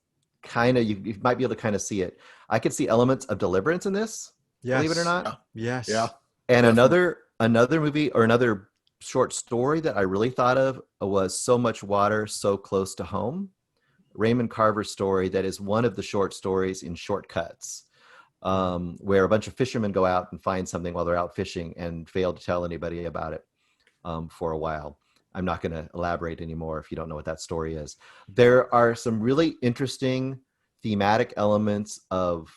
kind of, you might be able to kind of see it. I could see elements of Deliverance in this, believe it or Yes. not. Yes. Yeah. And Definitely. another movie or another short story that I really thought of was So Much Water, So Close to Home. Raymond Carver's story that is one of the short stories in Shortcuts, where a bunch of fishermen go out and find something while they're out fishing and fail to tell anybody about it for a while. I'm not going to elaborate anymore if you don't know what that story is. There are some really interesting thematic elements of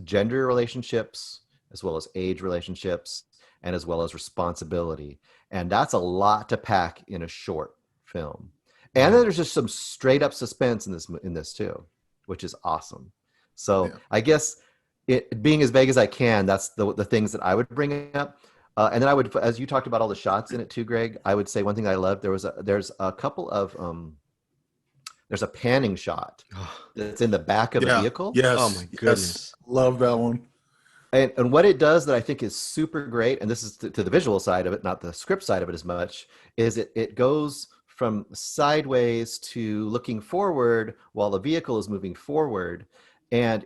gender relationships, as well as age relationships, and as well as responsibility. And that's a lot to pack in a short film. And then there's just some straight up suspense in this too, which is awesome. So Yeah. I guess it being as vague as I can, that's the things that I would bring up. And then I would, as you talked about all the shots in it too, Greg, I would say one thing I loved, there's a couple of, there's a panning shot that's in the back of a Yeah. vehicle. Yes. Oh my Yes. goodness. Love that one. And what it does that I think is super great, and this is to the visual side of it, not the script side of it as much, is it goes from sideways to looking forward while the vehicle is moving forward. And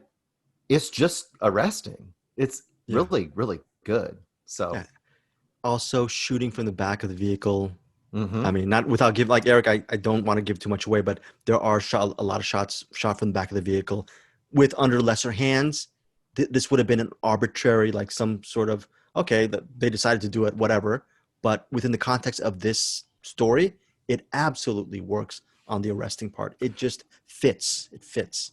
it's just arresting. It's really, really good. So Yeah. Also shooting from the back of the vehicle. mhm. I mean, not without give like Eric, I don't want to give too much away, but there are a lot of shots shot from the back of the vehicle with under lesser hands. This would have been an arbitrary, like some sort of, okay, they decided to do it, whatever. But within the context of this story, it absolutely works on the arresting part. It just fits. It fits.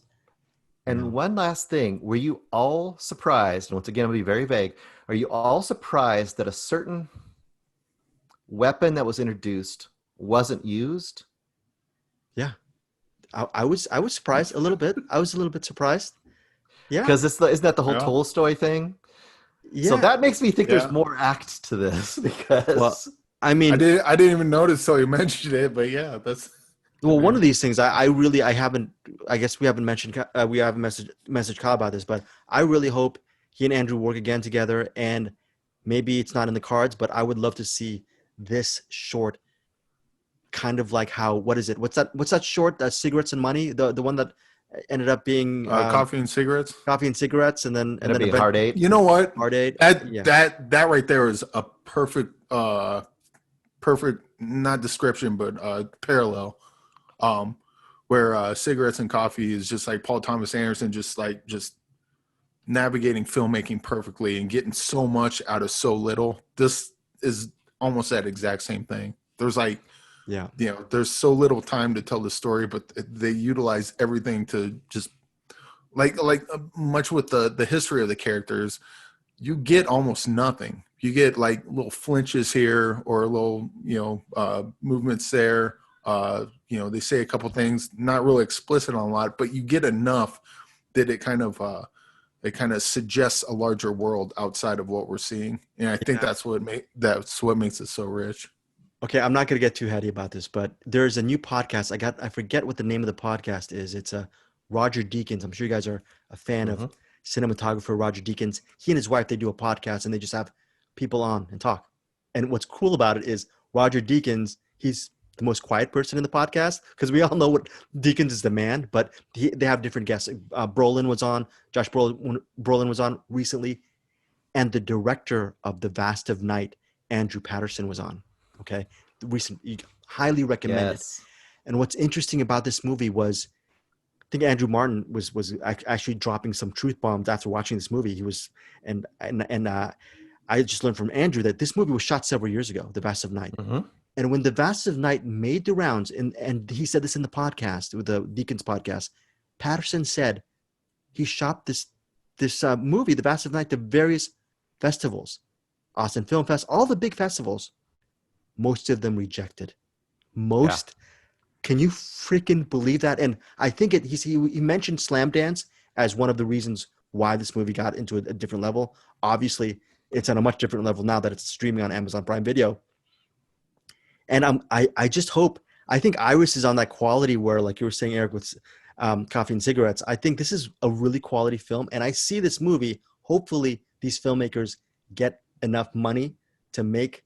And one last thing, were you all surprised, and once again, I'll be very vague, are you all surprised that a certain weapon that was introduced wasn't used? Yeah. I was surprised a little bit. I was a little bit surprised. Yeah. Because isn't that the whole Yeah. Tolstoy thing? Yeah. So that makes me think Yeah. there's more acts to this because Well, I mean, I didn't even notice till you mentioned it, but yeah, that's well, one of these things I haven't, I guess we haven't mentioned, we haven't messaged Kyle about this, but I really hope he and Andrew work again together, and maybe it's not in the cards, but I would love to see this short, kind of like how, what is it? What's that short, Cigarettes and Money? The one that ended up being Coffee and Cigarettes. Coffee and Cigarettes, and then it'd be Hard Eight. You know what? Hard Eight. That Yeah. that right there is a perfect perfect, not description, but parallel. Where Cigarettes and Coffee is just like Paul Thomas Anderson, just navigating filmmaking perfectly and getting so much out of so little. This is almost that exact same thing. There's like, Yeah. there's so little time to tell the story, but they utilize everything to just like much with the history of the characters. You get almost nothing. You get like little flinches here or little, movements there. They say a couple things, not really explicit on a lot, but you get enough that it kind of suggests a larger world outside of what we're seeing. And I think that's what makes it so rich. Okay, I'm not going to get too heady about this, but there's a new podcast. I forget what the name of the podcast is. It's Roger Deakins. I'm sure you guys are a fan of cinematographer Roger Deakins. He and his wife, they do a podcast and they just have people on and talk. And what's cool about it is Roger Deakins, he's the most quiet person in the podcast because we all know what Deakins is the man, but they have different guests. Brolin was on, Josh Brolin was on recently, and the director of The Vast of Night, Andrew Patterson, was on. Okay, recent, highly recommended. Yes. And what's interesting about this movie was, I think Andrew Martin was actually dropping some truth bombs after watching this movie. He was, and I just learned from Andrew that this movie was shot several years ago, The Vast of Night. Mm-hmm. And when The Vast of Night made the rounds, and he said this in the podcast, with the Deacons podcast, Patterson said he shot this movie, The Vast of Night, to various festivals, Austin Film Fest, all the big festivals. Most of them rejected. Most. Yeah. Can you freaking believe that? And I think he mentioned Slam Dance as one of the reasons why this movie got into a different level. Obviously, it's on a much different level now that it's streaming on Amazon Prime Video. And I just hope, I think Iris is on that quality where, like you were saying, Eric, with Coffee and Cigarettes, I think this is a really quality film. And I see this movie, hopefully these filmmakers get enough money to make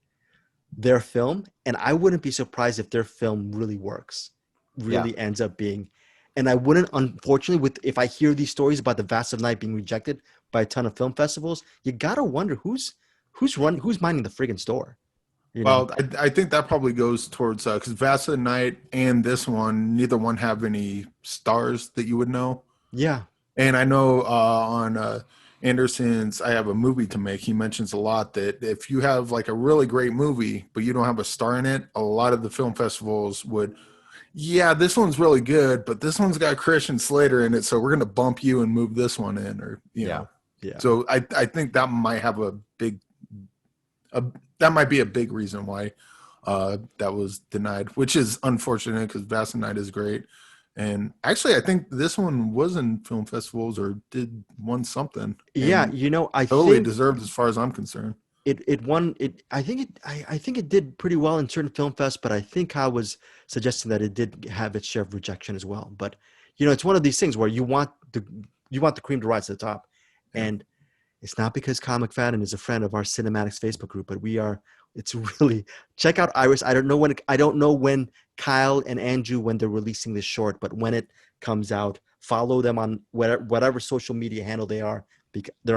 their film. And I wouldn't be surprised if their film really works, really ends up being. And I wouldn't, unfortunately, if I hear these stories about The Vast of Night being rejected by a ton of film festivals, you got to wonder who's minding the friggin' store. Well, I think that probably goes towards because Vast of Night and this one, neither one have any stars that you would know. Yeah. And I know on Anderson's I Have a Movie to Make, he mentions a lot that if you have like a really great movie, but you don't have a star in it, a lot of the film festivals would, this one's really good, but this one's got Christian Slater in it, so we're going to bump you and move this one in, or, you know. Yeah. So I think that might have that might be a big reason why that was denied, which is unfortunate because Vast of Night is great. And actually, I think this one was in film festivals or won something. Yeah, I totally think deserved as far as I'm concerned. It won. I think it did pretty well in certain film fests, but I think I was suggesting that it did have its share of rejection as well. But it's one of these things where you want the cream to rise to the top, and it's not because Comic Fadden is a friend of our Cinematics Facebook group, but it's really, check out Iris. I don't know when Kyle and Andrew, when they're releasing this short, but when it comes out, follow them on whatever social media handle they're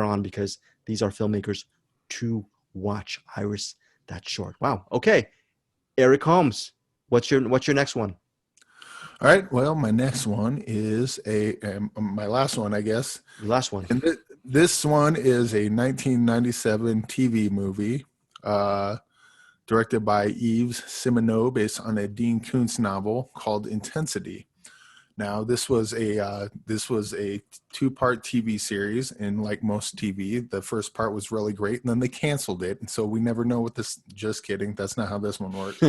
on, because these are filmmakers to watch. Iris, that short. Wow. Okay. Eric Holmes, what's your next one? All right. Well, my next one is my last one, I guess. Your last one. And this one is a 1997 TV movie directed by Yves Simoneau, based on a Dean Koontz novel called Intensity. Now, this was a two-part TV series, and like most TV, the first part was really great, and then they canceled it, and so we never know what this. Just kidding, that's not how this one worked.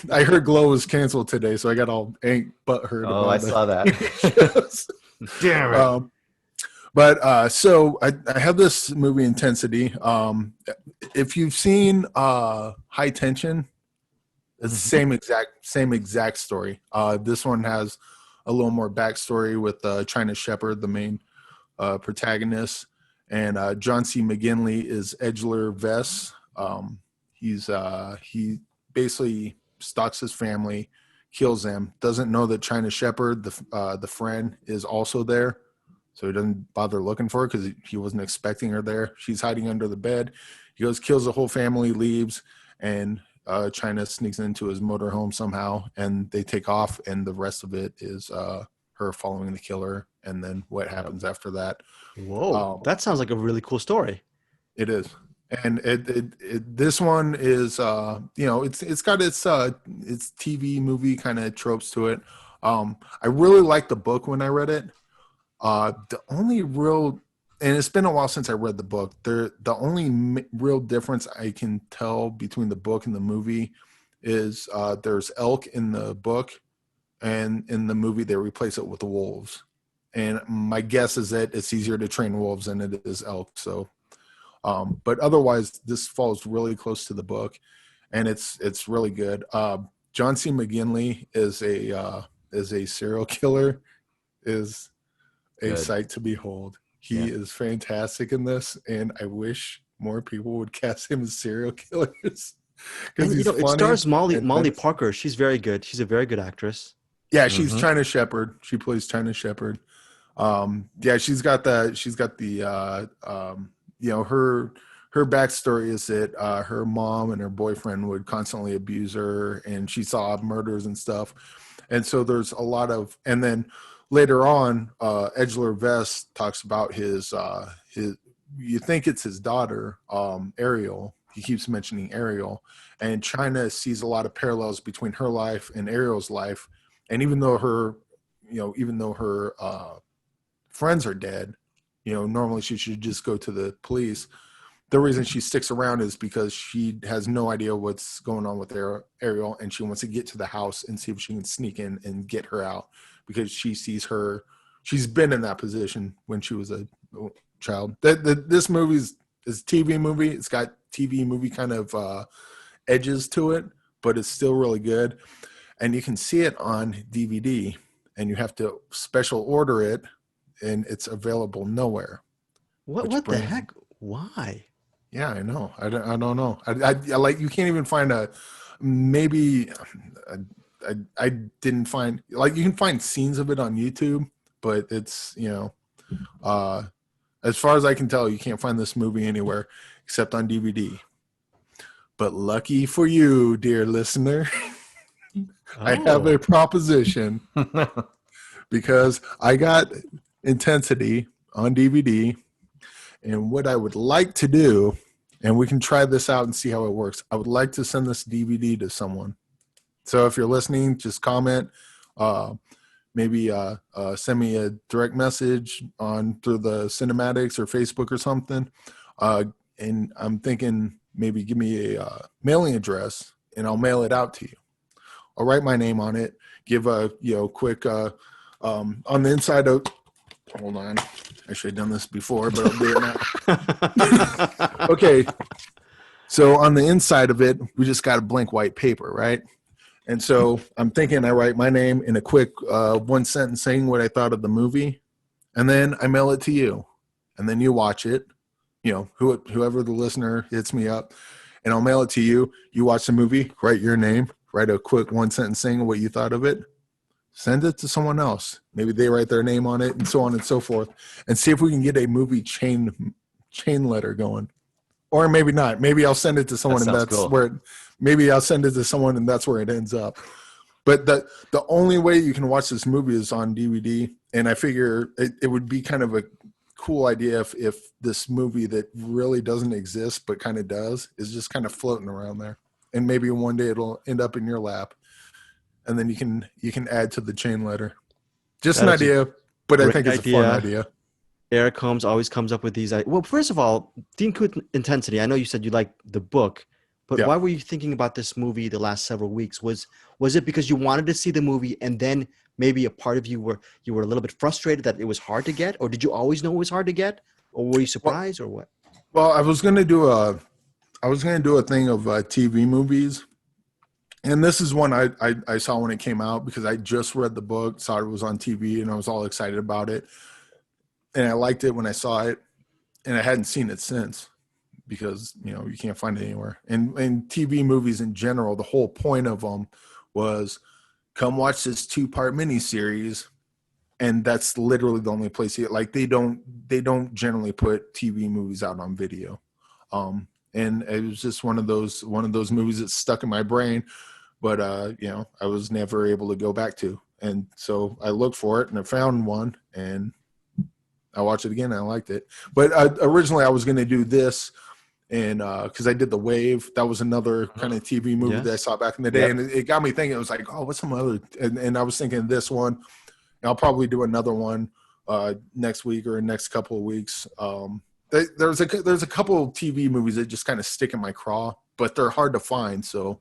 I heard Glow was canceled today, so I got all butthurt. Oh, I saw that. Damn it. So I have this movie Intensity. If you've seen High Tension, it's the same exact story. This one has a little more backstory with China Shepherd, the main protagonist, and John C. McGinley is Edgeler Vess. He basically stalks his family, kills them, doesn't know that China Shepherd, the friend, is also there. So he doesn't bother looking for her because he wasn't expecting her there. She's hiding under the bed. He goes, kills the whole family, leaves, and China sneaks into his motorhome somehow, and they take off, and the rest of it is her following the killer, and then what happens after that. Whoa, that sounds like a really cool story. It is. And this one is, it's got its TV movie kind of tropes to it. I really liked the book when I read it. The only real, and it's been a while since I read the book, the only real difference I can tell between the book and the movie is there's elk in the book, and in the movie they replace it with the wolves. And my guess is that it's easier to train wolves than it is elk. So, but otherwise this falls really close to the book, and it's really good. John C. McGinley is a serial killer, is a sight to behold. He is fantastic in this, and I wish more people would cast him as serial killers. And, it stars Molly Parker. She's very good. She's a very good actress. Yeah, she's China Shepherd. She plays China Shepherd. She's got the her her backstory is that her mom and her boyfriend would constantly abuse her, and she saw murders and stuff. And so there's a lot of, and then later on, Edgeler Vest talks about his, you think it's his daughter, Ariel. He keeps mentioning Ariel, and China sees a lot of parallels between her life and Ariel's life. And even though her, friends are dead, normally she should just go to the police. The reason she sticks around is because she has no idea what's going on with Ariel, and she wants to get to the house and see if she can sneak in and get her out, because she sees her. She's been in that position when she was a child. This movie is a TV movie. It's got TV movie kind of edges to it, but it's still really good. And you can see it on DVD, and you have to special order it, and it's available nowhere. What the heck? Why? Yeah, I know. I don't know. I like, you can't even find maybe I didn't find, like, you can find scenes of it on YouTube, but it's, as far as I can tell, you can't find this movie anywhere except on DVD. But lucky for you, dear listener, I have a proposition, because I got Intensity on DVD. And what I would like to do, and we can try this out and see how it works, I would like to send this DVD to someone. So if you're listening, just comment, maybe send me a direct message through the cinematics or Facebook or something. And I'm thinking maybe give me a mailing address, and I'll mail it out to you. I'll write my name on it, give a quick on the inside of. Hold on. I should have done this before, but I'll do it now. Okay. So on the inside of it, we just got a blank white paper, right? And so I'm thinking I write my name in a quick one sentence saying what I thought of the movie, and then I mail it to you. And then you watch it, whoever the listener hits me up, and I'll mail it to you. You watch the movie, write your name, write a quick one sentence saying what you thought of it. Send it to someone else. Maybe they write their name on it, and so on and so forth, and see if we can get a movie chain letter going. Or maybe not. Maybe I'll send it to someone, and that's cool. Maybe I'll send it to someone, and that's where it ends up. But the only way you can watch this movie is on DVD, and I figure it would be kind of a cool idea if this movie that really doesn't exist but kind of does is just kind of floating around there, and maybe one day it'll end up in your lap. And then you can add to the chain letter. Just an idea, but I think it's a fun idea. Eric Holmes always comes up with these. Well, first of all, Dean Coote Intensity. I know you said you liked the book, but why were you thinking about this movie the last several weeks? Was it because you wanted to see the movie, and then maybe a part of you were a little bit frustrated that it was hard to get, or did you always know it was hard to get, or were you surprised, or what? Well, I was going to do a thing of TV movies. And this is one I saw when it came out, because I just read the book, saw it was on TV, and I was all excited about it. And I liked it when I saw it, and I hadn't seen it since, because, you can't find it anywhere. And TV movies in general, the whole point of them was come watch this 2-part miniseries. And that's literally the only place like they don't generally put TV movies out on video. And it was just one of those movies that stuck in my brain, but I was never able to go back to. And so I looked for it, and I found one, and I watched it again, and I liked it. But originally I was going to do this, and because I did The Wave, that was another kind of TV movie that I saw back in the day, and it got me thinking. It was like, oh, what's some other? And I was thinking this one. And I'll probably do another one next week or next couple of weeks. There's a couple of TV movies that just kind of stick in my craw, but they're hard to find, so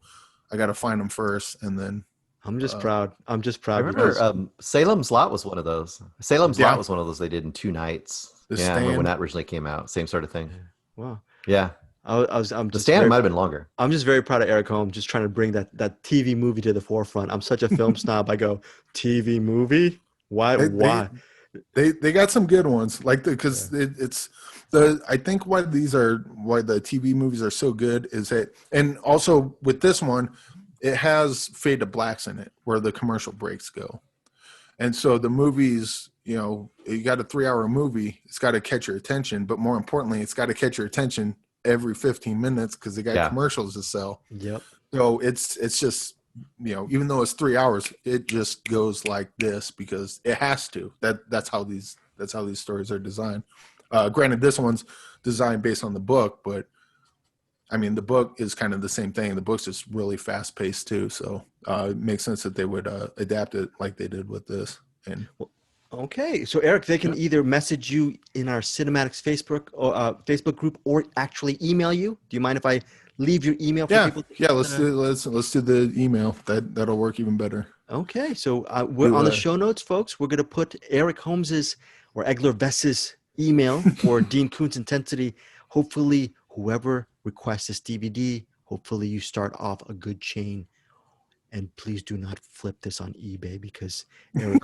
I got to find them first, and then. I'm just proud. I remember Salem's Lot was one of those. Salem's Lot was one of those they did in 2 nights. I remember when that originally came out. Same sort of thing. Wow. Yeah. The Stand might have been longer. I'm just very proud of Eric Holmes, just trying to bring that TV movie to the forefront. I'm such a film snob. I go, TV movie? Why? They got some good ones, like because it's the I think why the TV movies are so good is that, and also with this one, it has fade to blacks in it where the commercial breaks go, and so the movies, you got a 3-hour movie, it's got to catch your attention, but more importantly, it's got to catch your attention every 15 minutes because they got Yeah. commercials to sell. Yep. So it's just, even though it's 3 hours, it just goes like this because it has to. That's how these stories are designed. Granted, this one's designed based on the book, but I mean, the book is kind of the same thing. The book's just really fast paced too. So it makes sense that they would adapt it like they did with this. And Okay, so Eric, they can either message you in our Cinematics Facebook group or actually email you. Do you mind if I leave your email for people? let's do the email. That'll work even better. Okay, so we're on the show notes, folks. We're going to put Eric Holmes's or Egler Vess's email for Dean Koontz Intensity. Hopefully, whoever requests this DVD, hopefully you start off a good chain. And please do not flip this on eBay because Eric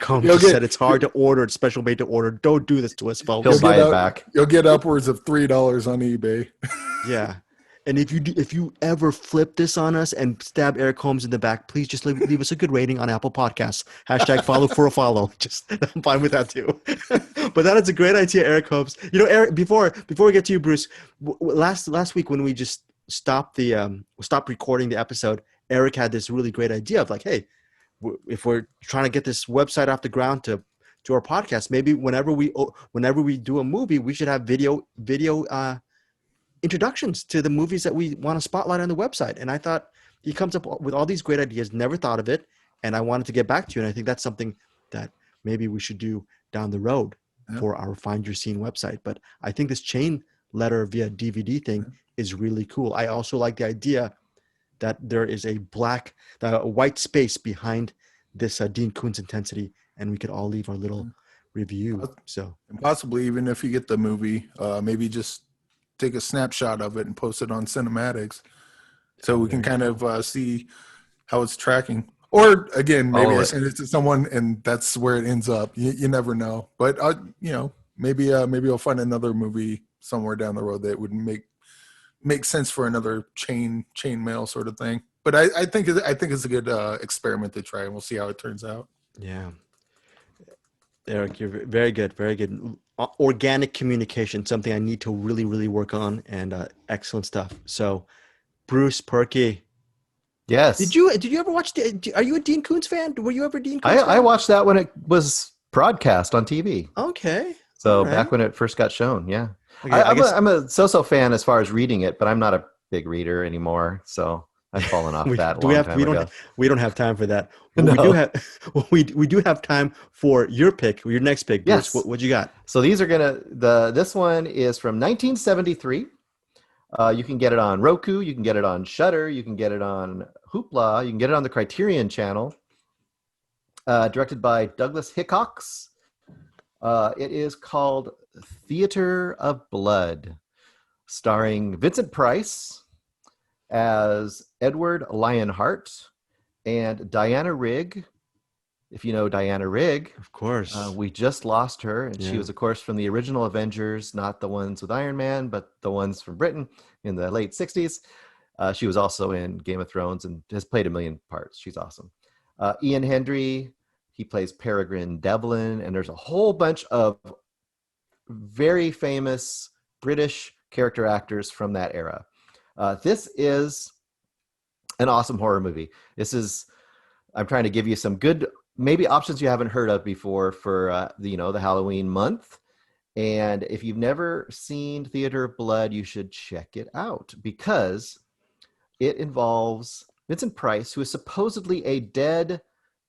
Holmes said it's hard to order. It's special made to order. Don't do this to us, folks. He'll buy it back. You'll get upwards of $3 on eBay. Yeah. And if you ever flip this on us and stab Eric Holmes in the back, please just leave us a good rating on Apple Podcasts. # follow for a follow. I'm fine with that too. But that is a great idea, Eric Holmes. Eric, before we get to you, Bruce, last week when we just stopped recording the episode, Eric had this really great idea of like, hey, if we're trying to get this website off the ground to our podcast, maybe whenever we do a movie, we should have video introductions to the movies that we want to spotlight on the website. And I thought he comes up with all these great ideas, never thought of it. And I wanted to get back to you. And I think that's something that maybe we should do down the road for our Find Your Scene website. But I think this chain letter via DVD thing is really cool. I also like the idea that there is a white space behind this Dean Koontz Intensity, and we could all leave our little review. So, and possibly even if you get the movie, maybe just take a snapshot of it and post it on Cinematics, so we can kind of see how it's tracking. Or again, maybe I send it to someone and that's where it ends up. You never know. But maybe I'll find another movie somewhere down the road that would make sense for another chain mail sort of thing. But I think it's a good experiment to try, and we'll see how it turns out. Yeah, Eric, you're very good, very good. Organic communication, something I need to really, really work on, and excellent stuff. So, Bruce Perky. Yes. Did you ever watch are you a Dean Koontz fan? Were you ever a Dean Koontz fan? I watched that when it was broadcast on TV. Okay. So back when it first got shown, yeah. Okay, I'm a so-so fan as far as reading it, but I'm not a big reader anymore. So I've fallen off that a long time ago. We don't have time for that. No. We do have time for your next pick. Bruce. Yes. What you got? So these are this one is from 1973. You can get it on Roku, you can get it on Shudder, you can get it on Hoopla, you can get it on the Criterion Channel. Directed by Douglas Hickox. It is called Theater of Blood, starring Vincent Price as Edward Lionheart and Diana Rigg. If you know Diana Rigg, Of course. we just lost her, and she was, of course, from the original Avengers, not the ones with Iron Man, but the ones from Britain in the late 60s. She was also in Game of Thrones and has played a million parts. She's awesome. Ian Hendry, he plays Peregrine Devlin, and there's a whole bunch of very famous British character actors from that era. This is an awesome horror movie. I'm trying to give you some good maybe options you haven't heard of before for the Halloween month. And if you've never seen Theater of Blood, you should check it out because it involves Vincent Price, who is supposedly a dead,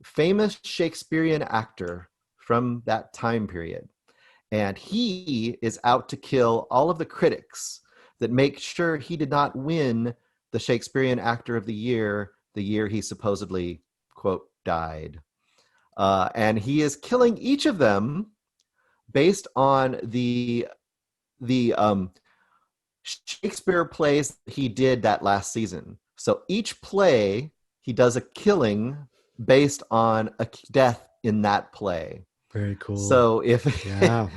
famous Shakespearean actor from that time period. And he is out to kill all of the critics that make sure he did not win the Shakespearean Actor of the year he supposedly, quote, died. And he is killing each of them based on the Shakespeare plays he did that last season. So each play, he does a killing based on a death in that play. Very cool. So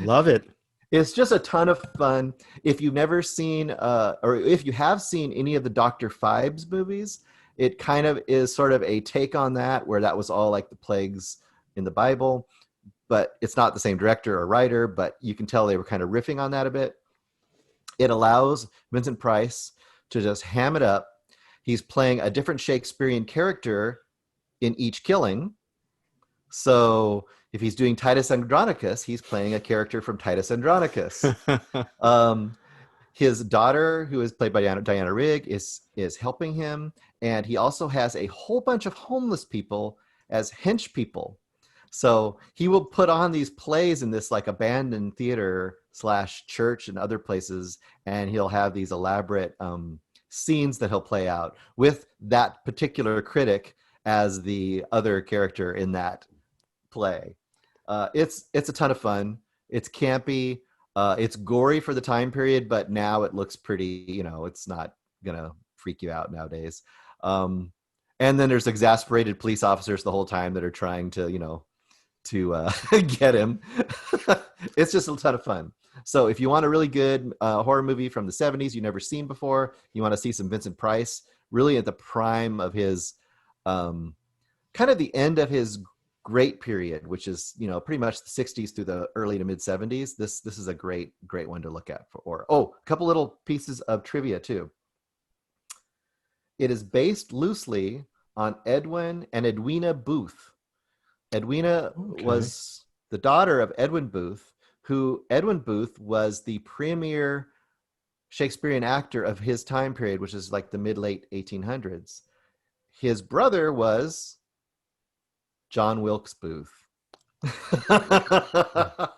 love it. It's just a ton of fun. If you've never seen, or if you have seen any of the Dr. Phibes movies, it kind of is sort of a take on that, where that was all like the plagues in the Bible, but it's not the same director or writer, but you can tell they were kind of riffing on that a bit. it allows Vincent Price to just ham it up. He's playing a different Shakespearean character in each killing. So if he's doing Titus Andronicus, he's playing a character from Titus Andronicus. Um, his daughter, who is played by Diana Rigg, is helping him, and he also has a whole bunch of homeless people as hench people. So he will put on these plays in this like abandoned theater / church and other places, and he'll have these elaborate scenes that he'll play out with that particular critic as the other character in that play. It's a ton of fun. It's campy. It's gory for the time period, but now it looks pretty. It's not gonna freak you out nowadays. And then there's exasperated police officers the whole time that are trying to get him. It's just a ton of fun. So if you want a really good horror movie from the 70s you've never seen before, you want to see some Vincent Price, really at the prime of his, kind of the end of his great period, which is, pretty much the 60s through the early to mid 70s. This is a great one to look at for. A couple little pieces of trivia too. It is based loosely on Edwin and Edwina Booth. Edwina was the daughter of Edwin Booth, who Edwin Booth was the premier Shakespearean actor of his time period, which is like the mid-late 1800s. His brother was John Wilkes Booth. I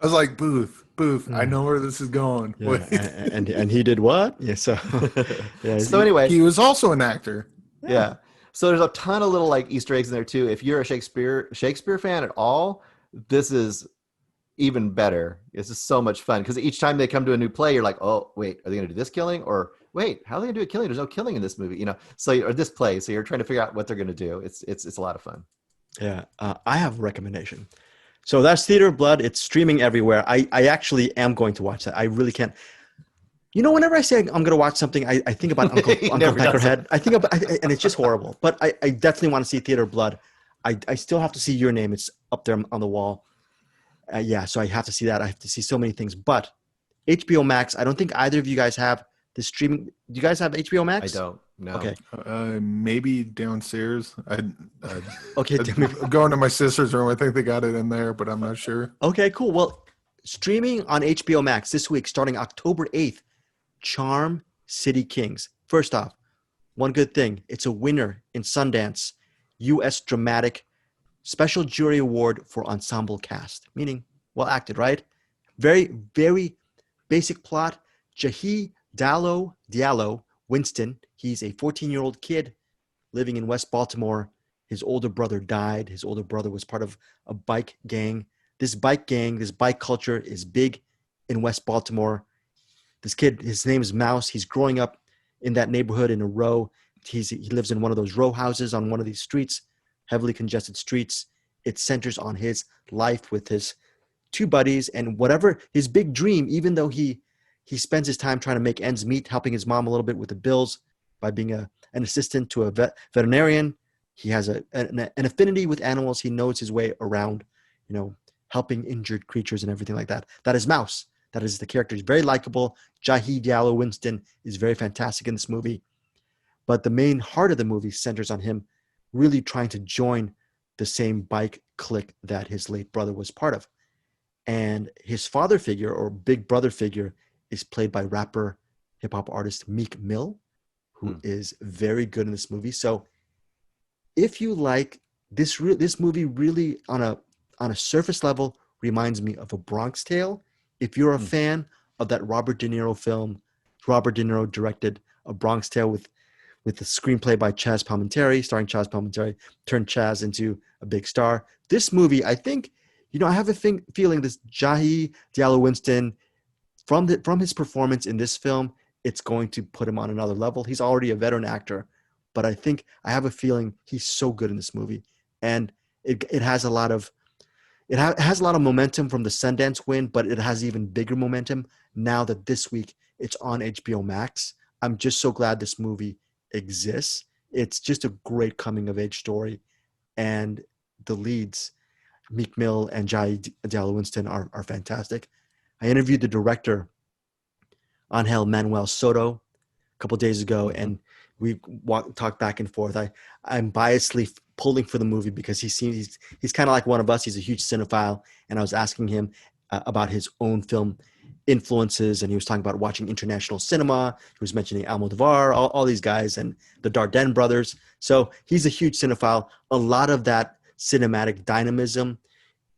was like, Booth. I know where this is going. Yeah, and he did what? Yeah, so yeah. So anyway, he was also an actor. Yeah. So there's a ton of little like Easter eggs in there too. If you're a Shakespeare fan at all, this is even better. This is so much fun because each time they come to a new play, you're like, oh wait, are they going to do this killing? Or wait, how are they going to do a killing? There's no killing in this movie, or this play. So you're trying to figure out what they're going to do. It's a lot of fun. Yeah, I have a recommendation. So that's Theater of Blood. It's streaming everywhere. I actually am going to watch that. I really can't. Whenever I say I'm going to watch something, I think about Uncle Peckerhead. I think about, and it's just horrible. But I definitely want to see Theater of Blood. I still have to see Your Name. It's up there on the wall. So I have to see that. I have to see so many things. But HBO Max, I don't think either of you guys have the streaming. Do you guys have HBO Max? I don't. No. Okay. Maybe downstairs. Okay. Going to my sister's room. I think they got it in there, but I'm not sure. Okay, cool. Well, streaming on HBO Max this week, starting October 8th, Charm City Kings. First off, one good thing. It's a winner in Sundance, U.S. Dramatic Special Jury Award for Ensemble Cast, meaning well acted, right? Very, very basic plot. Jahi Diallo Winston, he's a 14-year-old kid living in West Baltimore. His older brother died. His older brother was part of a bike gang. This bike culture is big in West Baltimore. This kid, his name is Mouse. He's growing up in that neighborhood in a row. He lives in one of those row houses on one of these streets, heavily congested streets. It centers on his life with his two buddies and whatever his big dream, even though he spends his time trying to make ends meet, helping his mom a little bit with the bills by being an assistant to a veterinarian. He has an affinity with animals. He knows his way around, helping injured creatures and everything like that. That is Mouse. That is the character. He's very likable. Jahi Diallo Winston is very fantastic in this movie. But the main heart of the movie centers on him really trying to join the same bike clique that his late brother was part of. And his father figure or big brother figure is played by rapper, hip-hop artist Meek Mill, who is very good in this movie. So if you like this movie really on a surface level reminds me of A Bronx Tale. If you're a fan of that Robert De Niro film, Robert De Niro directed A Bronx Tale with the screenplay by Chaz Palminteri, starring Chaz Palminteri, turned Chaz into a big star. This movie, I think, I have a feeling this Jahi Diallo Winston, from his performance in this film, it's going to put him on another level. He's already a veteran actor, but I have a feeling he's so good in this movie, and it has a lot of momentum from the Sundance win, but it has even bigger momentum now that this week it's on HBO Max. I'm just so glad this movie exists. It's just a great coming of age story, and the leads, Meek Mill and Jahi Diallo Winston, are fantastic. I interviewed the director Angel Manuel Soto a couple days ago, and we talked back and forth. I'm biasly pulling for the movie because he's kind of like one of us. He's a huge cinephile, and I was asking him about his own film influences, and he was talking about watching international cinema. He was mentioning Almodovar, all these guys, and the Dardenne brothers. So he's a huge cinephile. A lot of that cinematic dynamism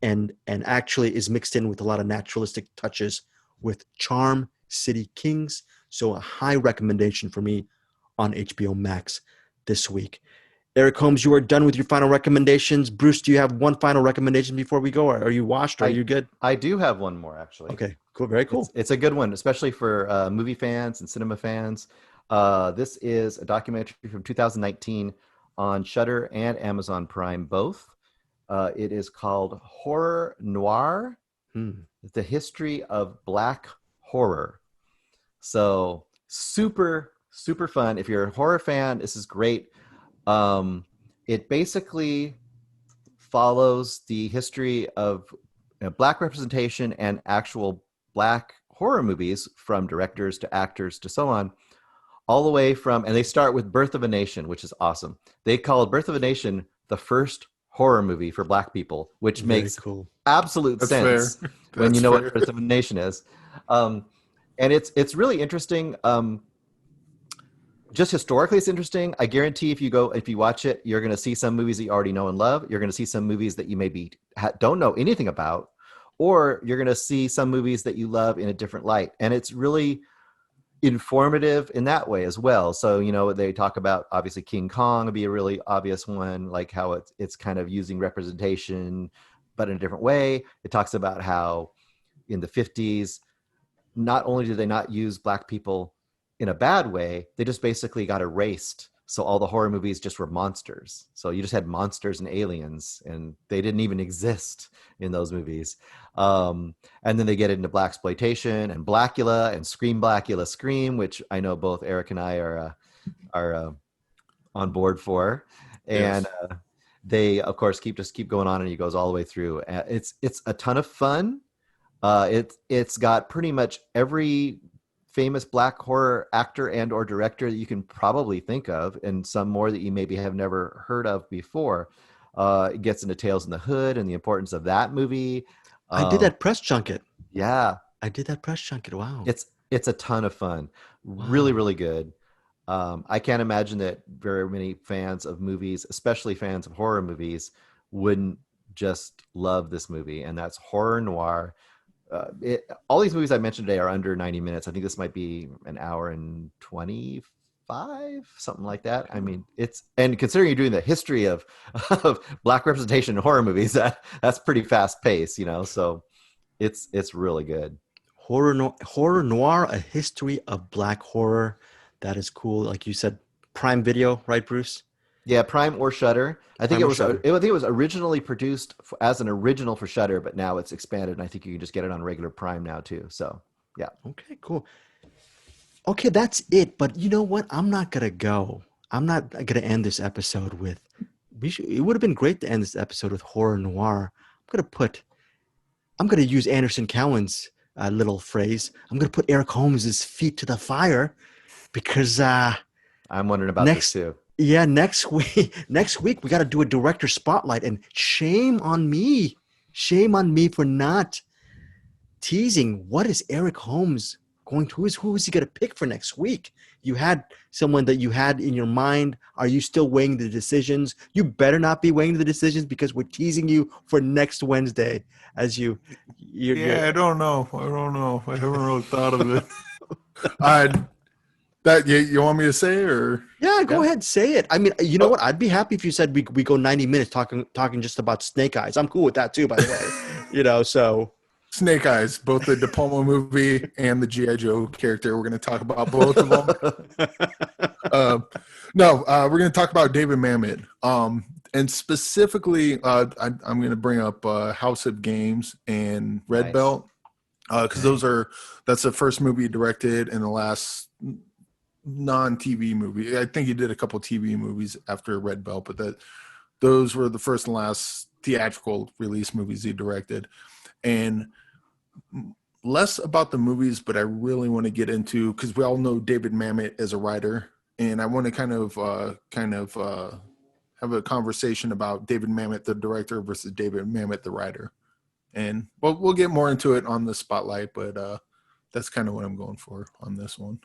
and actually is mixed in with a lot of naturalistic touches with Charm City Kings. So a high recommendation for me on HBO Max this week. Eric Holmes, you are done with your final recommendations. Bruce, do you have one final recommendation before we go? Or are you washed? Or are you good? I do have one more, actually. Okay, cool. Very cool. It's a good one, especially for movie fans and cinema fans. This is a documentary from 2019 on Shudder and Amazon Prime both. It is called Horror Noir, The History of Black Horror. So super, super fun. If you're a horror fan, this is great. It basically follows the history of Black representation and actual Black horror movies, from directors to actors to so on, all the way from, and they start with Birth of a Nation, which is awesome. They called Birth of a Nation the first horror movie for Black people, which makes absolute sense when you know what Birth of a Nation is. And it's really interesting. Just historically, it's interesting. I guarantee if you watch it, you're going to see some movies that you already know and love. You're going to see some movies that you maybe don't know anything about, or you're going to see some movies that you love in a different light. And it's really informative in that way as well. So, they talk about, obviously, King Kong would be a really obvious one, like how it's kind of using representation, but in a different way. It talks about how in the 50s, not only did they not use Black people in a bad way, they just basically got erased. So all the horror movies just were monsters. So you just had monsters and aliens, and they didn't even exist in those movies. And then they get into blaxploitation and Blackula and Scream Blackula Scream, which I know both Eric and I are on board for. And they, of course, keep going on, and he goes all the way through. It's a ton of fun. It's got pretty much every famous Black horror actor and or director that you can probably think of, and some more that you maybe have never heard of before. It gets into Tales in the Hood and the importance of that movie. I did that press junket. Yeah. I did that press junket. Wow. It's a ton of fun. Wow. Really, really good. I can't imagine that very many fans of movies, especially fans of horror movies, wouldn't just love this movie. And that's Horror Noir. All these movies I mentioned today are under 90 minutes. I think this might be an hour and 25, something like that. I mean, and considering you're doing the history of Black representation in horror movies, that's pretty fast paced, so it's really good. Horror Noir, a history of Black horror. That is cool. Like you said, Prime Video, right, Bruce? Yeah, Prime or Shudder. I think it was originally produced as an original for Shudder, but now it's expanded, and I think you can just get it on regular Prime now too. So, yeah. Okay, cool. Okay, that's it. But you know what? I'm not gonna go. I'm not gonna end this episode with. It would have been great to end this episode with Horror Noir. I'm gonna use Anderson Cowan's little phrase. I'm gonna put Eric Holmes' feet to the fire, because I'm wondering about this too. Yeah, next week we got to do a director spotlight, and shame on me for not teasing. What is Eric Holmes going to? Who is he going to pick for next week? You had someone that you had in your mind. Are you still weighing the decisions? You better not be weighing the decisions, because we're teasing you for next Wednesday. As you're I don't know. I haven't really thought of it. That you want me to say, or go ahead, say it. I mean, you know what? I'd be happy if you said we go 90 minutes talking just about Snake Eyes. I'm cool with that too, by the way. So Snake Eyes, both the De Palma movie and the G.I. Joe character. We're going to talk about both of them. We're going to talk about David Mamet, and specifically, I'm going to bring up House of Games and Red Belt, because that's the first movie he directed in the last non-TV movie. I think he did a couple TV movies after Red Belt, but those were the first and last theatrical release movies he directed. And less about the movies, but I really want to get into, because we all know David Mamet as a writer, and I want to kind of have a conversation about David Mamet, the director, versus David Mamet, the writer. And we'll get more into it on the spotlight, but that's kind of what I'm going for on this one.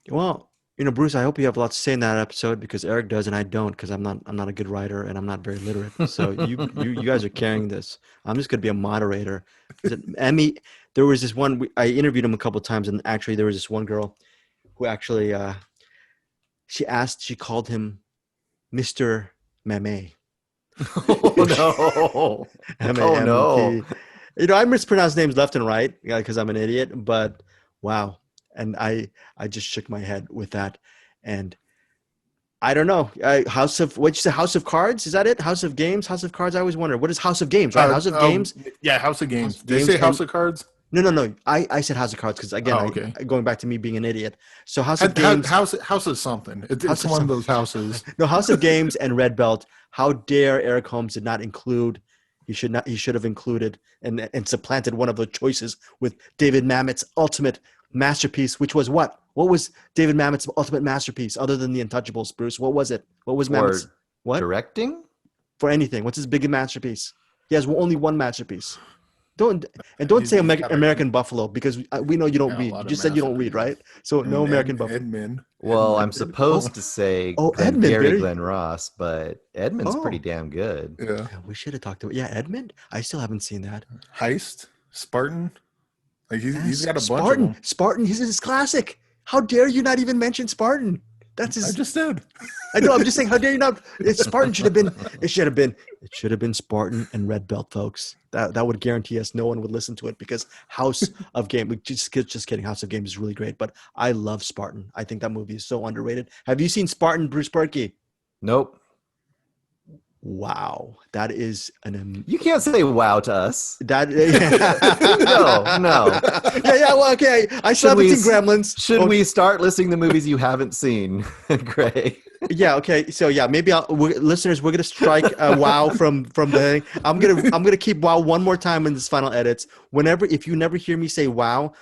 Well, Bruce, I hope you have a lot to say in that episode because Eric does and I don't because I'm not a good writer and I'm not very literate. So you guys are carrying this. I'm just gonna be a moderator. Emmy, there was this one I interviewed him a couple of times and actually there was this one girl who actually she called him Mr. Mame. Oh no! Oh no! I mispronounce names left and right because I'm an idiot. But wow, and I just shook my head with that, and I don't know. What'd you say? House of Cards? Is that it? House of Games? House of Cards? I always wonder what is House of Games, right? House of Games. Yeah, House of Games. Did they say House of Cards? No. I said House of Cards because again, okay. Going back to me being an idiot. So House of Games. House of something. It's one of those houses. No, House of Games and Red Belt. How dare Eric Holmes did not include? He should have included and supplanted one of the choices with David Mamet's ultimate masterpiece, which was what? What was David Mamet's ultimate masterpiece other than The Untouchables, Bruce? What was it? What was Mamet's directing? For anything. What's his biggest masterpiece? He has only one masterpiece. Don't say American Buffalo because we know you don't read. You just said you don't read, right? So no American Buffalo. Edmund. Well, I'm supposed to say Glenn Ross, but Edmund's pretty damn good. Yeah. We should have talked about Edmund. I still haven't seen that. Heist, Spartan. Like he's got a bunch Spartan. of them. Spartan. He's his classic. How dare you not even mention Spartan? That's his. I just did. I know. I'm just saying. How dare you not? Spartan should have been. It should have been Spartan and Red Belt, folks. That would guarantee us no one would listen to it because House of Game. Just kidding. House of Game is really great, but I love Spartan. I think that movie is so underrated. Have you seen Spartan, Bruce Perky? Nope. Wow, that is You can't say wow to us. That no. Yeah. Well, okay. I still haven't seen Gremlins. Should we start listing the movies you haven't seen, Gray? Yeah. Okay. So yeah, maybe listeners, we're gonna strike wow from the thing. I'm gonna keep wow one more time in this final edits. If you never hear me say wow,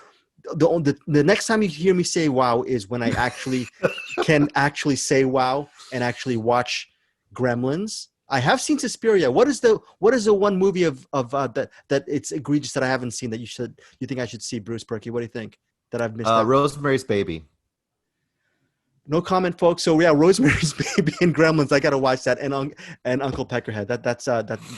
the next time you hear me say wow is when I actually can actually say wow and actually watch Gremlins. I have seen Suspiria. What is the one movie of that it's egregious that I haven't seen that you think I should see, Bruce Perky? What do you think that I've missed? Rosemary's Baby. No comment, folks. So yeah, Rosemary's Baby and Gremlins. I gotta watch that and Uncle Peckerhead.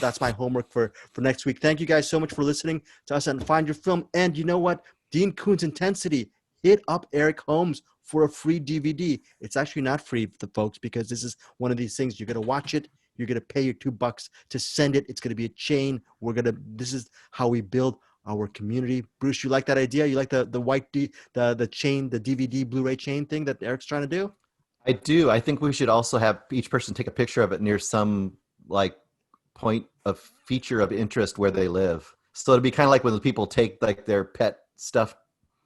That's my homework for next week. Thank you guys so much for listening to us and Find Your Film. And you know what? Dean Koontz Intensity. Hit up Eric Holmes for a free DVD. It's actually not free for the folks because this is one of these things you're gonna watch it. You're going to pay your $2 to send it. It's going to be a chain. This is how we build our community. Bruce, you like that idea? You like the white the chain, the DVD Blu-ray chain thing that Eric's trying to do? I do. I think we should also have each person take a picture of it near some like point of feature of interest where they live. So it'd be kind of like when people take like their pet stuffed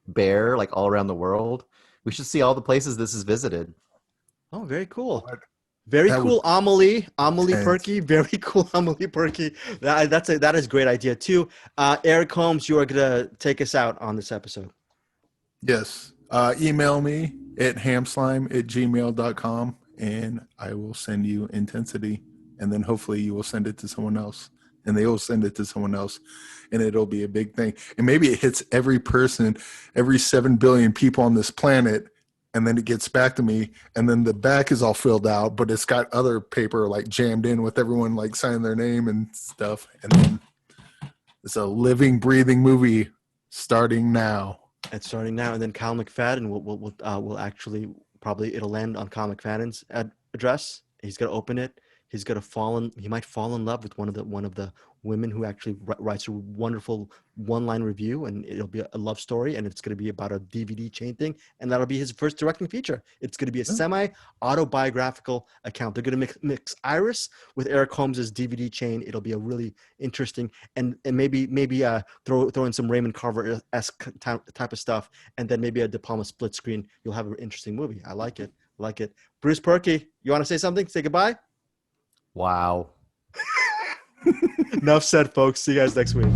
bear like all around the world. We should see all the places this is visited. Oh, very cool. Very cool, Amelie Perky. Very cool, Amelie Perky. That is a great idea too. Eric Holmes, you are gonna take us out on this episode. Yes. Email me at hamslime@gmail.com and I will send you Intensity, and then hopefully you will send it to someone else, and they will send it to someone else, and it'll be a big thing. And maybe it hits every person, every 7 billion people on this planet. And then it gets back to me, and then the back is all filled out, but it's got other paper like jammed in with everyone like signing their name and stuff. And then it's a living, breathing movie starting now. It's starting now, and then Kyle McFadden will actually it'll land on Kyle McFadden's address. He's gonna open it. He might fall in love with one of the women who actually writes a wonderful one-line review, and it'll be a love story, and it's going to be about a DVD chain thing, and that'll be his first directing feature. It's going to be a semi-autobiographical account. They're going to mix Iris with Eric Holmes's DVD chain. It'll be a really interesting, and maybe throw in some Raymond Carver-esque type of stuff, and then maybe a De Palma split screen. You'll have an interesting movie. I like it. Bruce Perky, you want to say something? Say goodbye? Wow. Enough said, folks. See you guys next week.